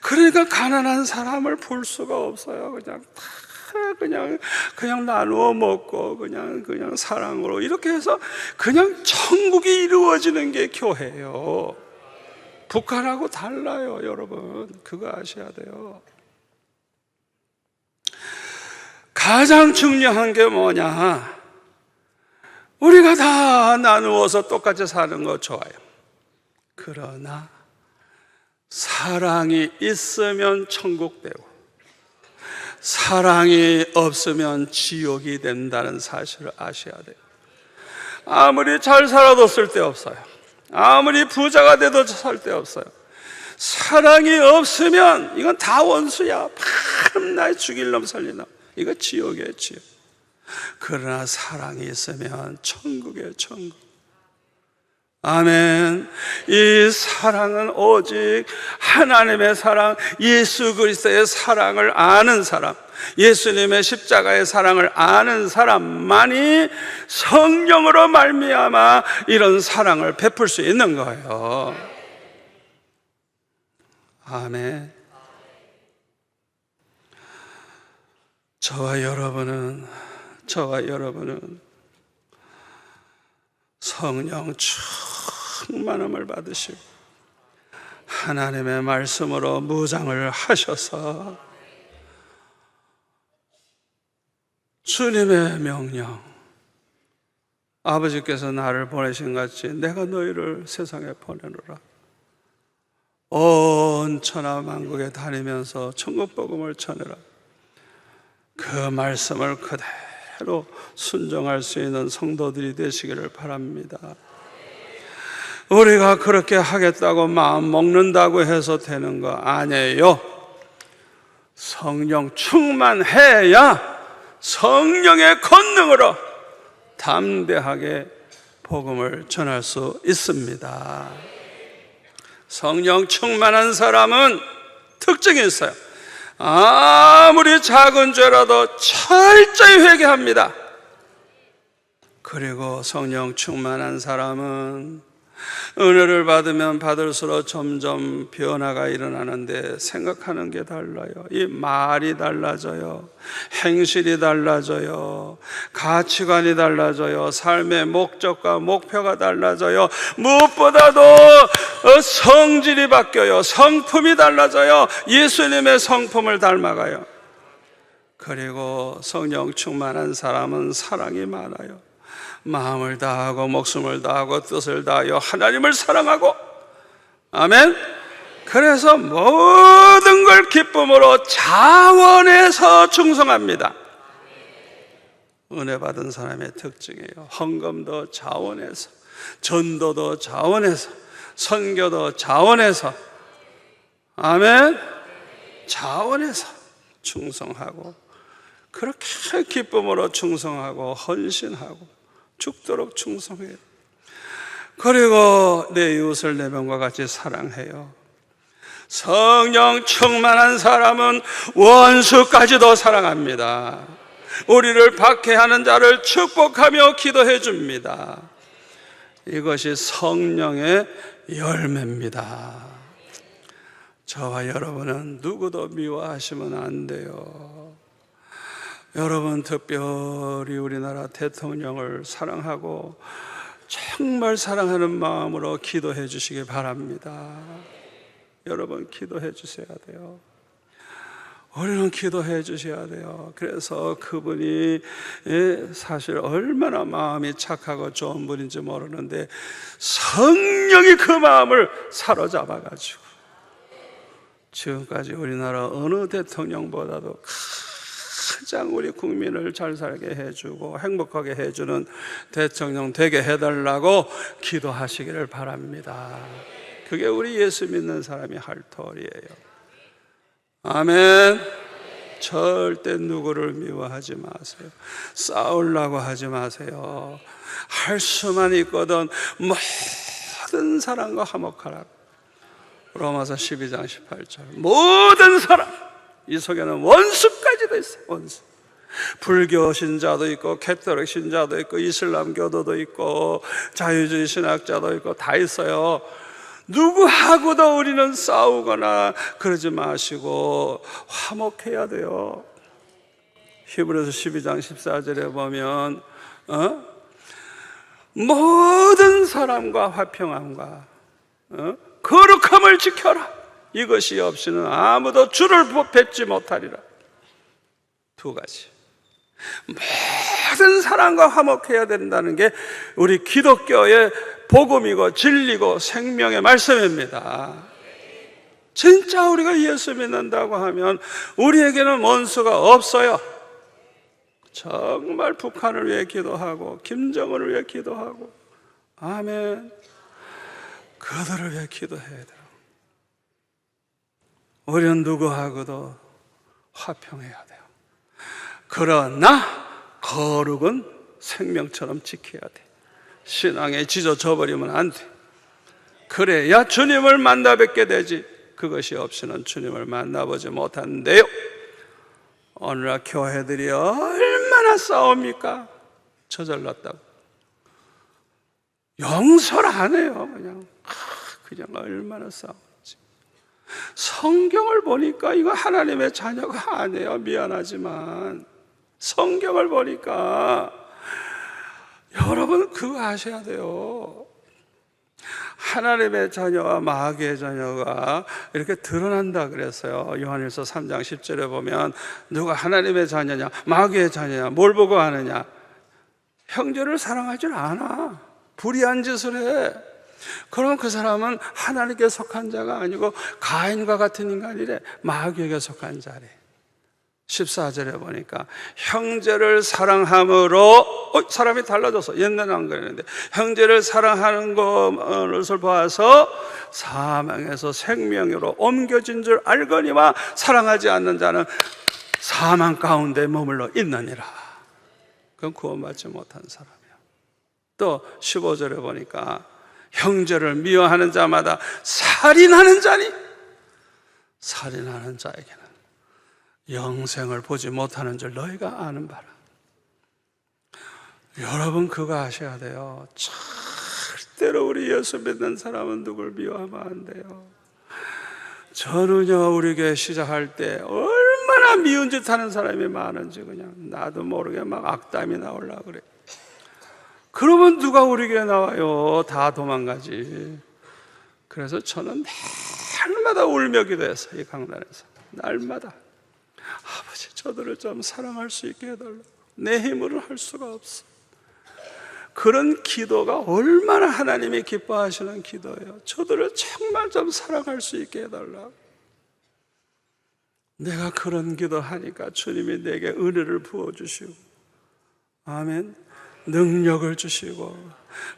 S1: 그러니까 가난한 사람을 볼 수가 없어요. 그냥 다 그냥 나누어 먹고 그냥 사랑으로 이렇게 해서 그냥 천국이 이루어지는 게 교회예요. 북한하고 달라요, 여러분. 그거 아셔야 돼요. 가장 중요한 게 뭐냐? 우리가 다 나누어서 똑같이 사는 거 좋아요. 그러나 사랑이 있으면 천국 되고 사랑이 없으면 지옥이 된다는 사실을 아셔야 돼요. 아무리 잘 살아도 쓸데없어요. 아무리 부자가 돼도 쓸데없어요. 사랑이 없으면 이건 다 원수야. 밤낮 죽일 놈 살릴 놈. 이거 지옥이에요, 지옥. 그러나 사랑이 있으면 천국이에요, 천국. 아멘. 이 사랑은 오직 하나님의 사랑, 예수 그리스도의 사랑을 아는 사람, 예수님의 십자가의 사랑을 아는 사람만이 성령으로 말미암아 이런 사랑을 베풀 수 있는 거예요. 아멘. 저와 여러분은 성령 충만함을 받으시고 하나님의 말씀으로 무장을 하셔서 주님의 명령, 아버지께서 나를 보내신 같이 내가 너희를 세상에 보내노라. 온 천하 만국에 다니면서 천국 복음을 전해라. 그 말씀을 그대로 순종할 수 있는 성도들이 되시기를 바랍니다. 우리가 그렇게 하겠다고 마음 먹는다고 해서 되는 거 아니에요. 성령 충만해야 성령의 권능으로 담대하게 복음을 전할 수 있습니다. 성령 충만한 사람은 특징이 있어요. 아무리 작은 죄라도 철저히 회개합니다. 그리고 성령 충만한 사람은 은혜를 받으면 받을수록 점점 변화가 일어나는데 생각하는 게 달라요. 이 말이 달라져요. 행실이 달라져요. 가치관이 달라져요. 삶의 목적과 목표가 달라져요. 무엇보다도 성질이 바뀌어요. 성품이 달라져요. 예수님의 성품을 닮아가요. 그리고 성령 충만한 사람은 사랑이 많아요. 마음을 다하고 목숨을 다하고 뜻을 다하여 하나님을 사랑하고, 아멘. 그래서 모든 걸 기쁨으로 자원해서 충성합니다. 은혜 받은 사람의 특징이에요. 헌금도 자원해서, 전도도 자원해서, 선교도 자원해서, 아멘. 자원해서 충성하고, 그렇게 기쁨으로 충성하고 헌신하고 죽도록 충성해요. 그리고 내 이웃을 내 명과 같이 사랑해요. 성령 충만한 사람은 원수까지도 사랑합니다. 우리를 박해하는 자를 축복하며 기도해 줍니다. 이것이 성령의 열매입니다. 저와 여러분은 누구도 미워하시면 안 돼요. 여러분 특별히 우리나라 대통령을 사랑하고 정말 사랑하는 마음으로 기도해 주시기 바랍니다. 여러분 기도해 주셔야 돼요. 우리는 기도해 주셔야 돼요. 그래서 그분이 사실 얼마나 마음이 착하고 좋은 분인지 모르는데 성령이 그 마음을 사로잡아가지고 지금까지 우리나라 어느 대통령보다도 가장 우리 국민을 잘 살게 해주고 행복하게 해주는 대통령 되게 해달라고 기도하시기를 바랍니다. 그게 우리 예수 믿는 사람이 할 터리예요. 아멘. 절대 누구를 미워하지 마세요. 싸우려고 하지 마세요. 할 수만 있거든 모든 사람과 화목하라. 로마서 12장 18절. 모든 사람, 이 속에는 원수까지도 있어요. 원수. 불교 신자도 있고 캐톨릭 신자도 있고 이슬람교도도 있고 자유주의 신학자도 있고 다 있어요. 누구하고도 우리는 싸우거나 그러지 마시고 화목해야 돼요. 히브리서 12장 14절에 보면 모든 사람과 화평함과 거룩함을 지켜라. 이것이 없이는 아무도 주를 뵙지 못하리라. 두 가지. 모든 사람과 화목해야 된다는 게 우리 기독교의 복음이고 진리고 생명의 말씀입니다. 진짜 우리가 예수 믿는다고 하면 우리에게는 원수가 없어요. 정말 북한을 위해 기도하고 김정은을 위해 기도하고 아멘. 그들을 위해 기도해야 돼요. 우리는 누구하고도 화평해야 돼요. 그러나 거룩은 생명처럼 지켜야 돼. 신앙에 지져져 버리면 안 돼. 그래야 주님을 만나 뵙게 되지. 그것이 없이는 주님을 만나보지 못한대요. 오늘날 교회들이 얼마나 싸웁니까? 저질렀다고 용서를 안 해요. 그냥 얼마나 싸우는지. 성경을 보니까 이거 하나님의 자녀가 아니에요. 미안하지만 성경을 보니까 여러분 그거 아셔야 돼요. 하나님의 자녀와 마귀의 자녀가 이렇게 드러난다 그랬어요. 요한일서 3장 10절에 보면 누가 하나님의 자녀냐 마귀의 자녀냐 뭘 보고 아느냐. 형제를 사랑하지 않아. 불의한 짓을 해. 그럼 그 사람은 하나님께 속한 자가 아니고 가인과 같은 인간이래. 마귀에게 속한 자래. 14절에 보니까 형제를 사랑함으로 사람이 달라졌어. 옛날은 안 그랬는데 형제를 사랑하는 것을 봐서 사망에서 생명으로 옮겨진 줄 알거니와 사랑하지 않는 자는 사망 가운데 머물러 있느니라. 그건 구원받지 못한 사람이야. 또 15절에 보니까 형제를 미워하는 자마다 살인하는 자니 살인하는 자에게는 영생을 보지 못하는 줄 너희가 아는 바라. 여러분 그거 아셔야 돼요. 절대로 우리 예수 믿는 사람은 누굴 미워하면 안 돼요. 저는요 우리 교회 시작할 때 얼마나 미운 짓 하는 사람이 많은지 그냥 나도 모르게 막 악담이 나오려고 그래. 그러면 누가 우리 교회 나와요? 다 도망가지. 그래서 저는 날마다 울며 기도했어요. 이 강단에서 날마다 아버지 저들을 좀 사랑할 수 있게 해달라. 내 힘으로 할 수가 없어. 그런 기도가 얼마나 하나님이 기뻐하시는 기도예요. 저들을 정말 좀 사랑할 수 있게 해달라. 내가 그런 기도하니까 주님이 내게 은혜를 부어주시고 아멘. 능력을 주시고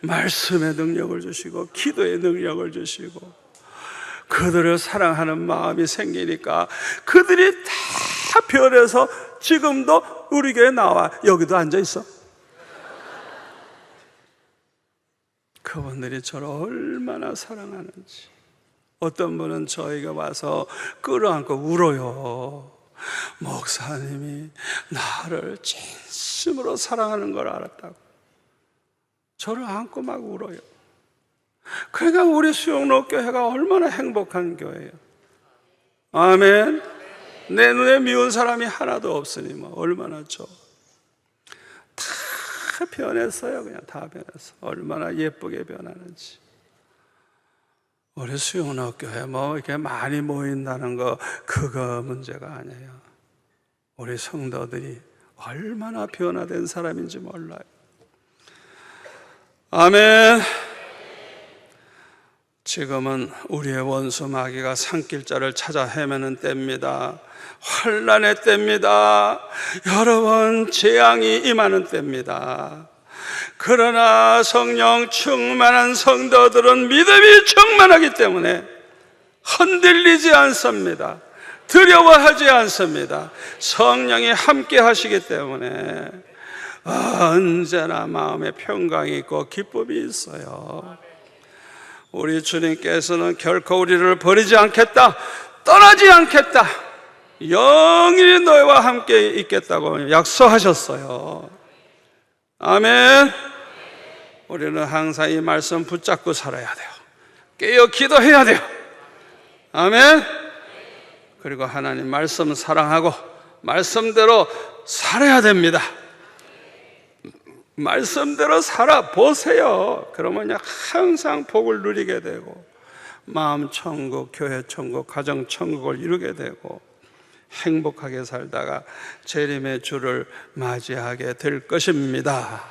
S1: 말씀의 능력을 주시고 기도의 능력을 주시고 그들을 사랑하는 마음이 생기니까 그들이 다 변해서 지금도 우리 교회에 나와 여기도 앉아있어. 그분들이 저를 얼마나 사랑하는지. 어떤 분은 저에게 와서 끌어안고 울어요. 목사님이 나를 진심으로 사랑하는 걸 알았다고 저를 안고 막 울어요. 그러니까 우리 수영로교회가 얼마나 행복한 교회예요. 아멘. 내 눈에 미운 사람이 하나도 없으니 뭐 얼마나 좋아. 다 변했어요. 그냥 다 변했어. 얼마나 예쁘게 변하는지. 우리 수영학교에 뭐 이렇게 많이 모인다는 거 그거 문제가 아니에요. 우리 성도들이 얼마나 변화된 사람인지 몰라요. 아멘. 지금은 우리의 원수 마귀가 산길자를 찾아 헤매는 때입니다. 환난의 때입니다. 여러분, 재앙이 임하는 때입니다. 그러나 성령 충만한 성도들은 믿음이 충만하기 때문에 흔들리지 않습니다. 두려워하지 않습니다. 성령이 함께 하시기 때문에 언제나 마음에 평강이 있고 기쁨이 있어요. 우리 주님께서는 결코 우리를 버리지 않겠다, 떠나지 않겠다, 영원히 너희와 함께 있겠다고 약속하셨어요. 아멘. 우리는 항상 이 말씀 붙잡고 살아야 돼요. 깨어 기도해야 돼요. 아멘. 그리고 하나님 말씀 사랑하고 말씀대로 살아야 됩니다. 말씀대로 살아보세요. 그러면 항상 복을 누리게 되고 마음 천국, 교회 천국, 가정 천국을 이루게 되고 행복하게 살다가 재림의 주를 맞이하게 될 것입니다.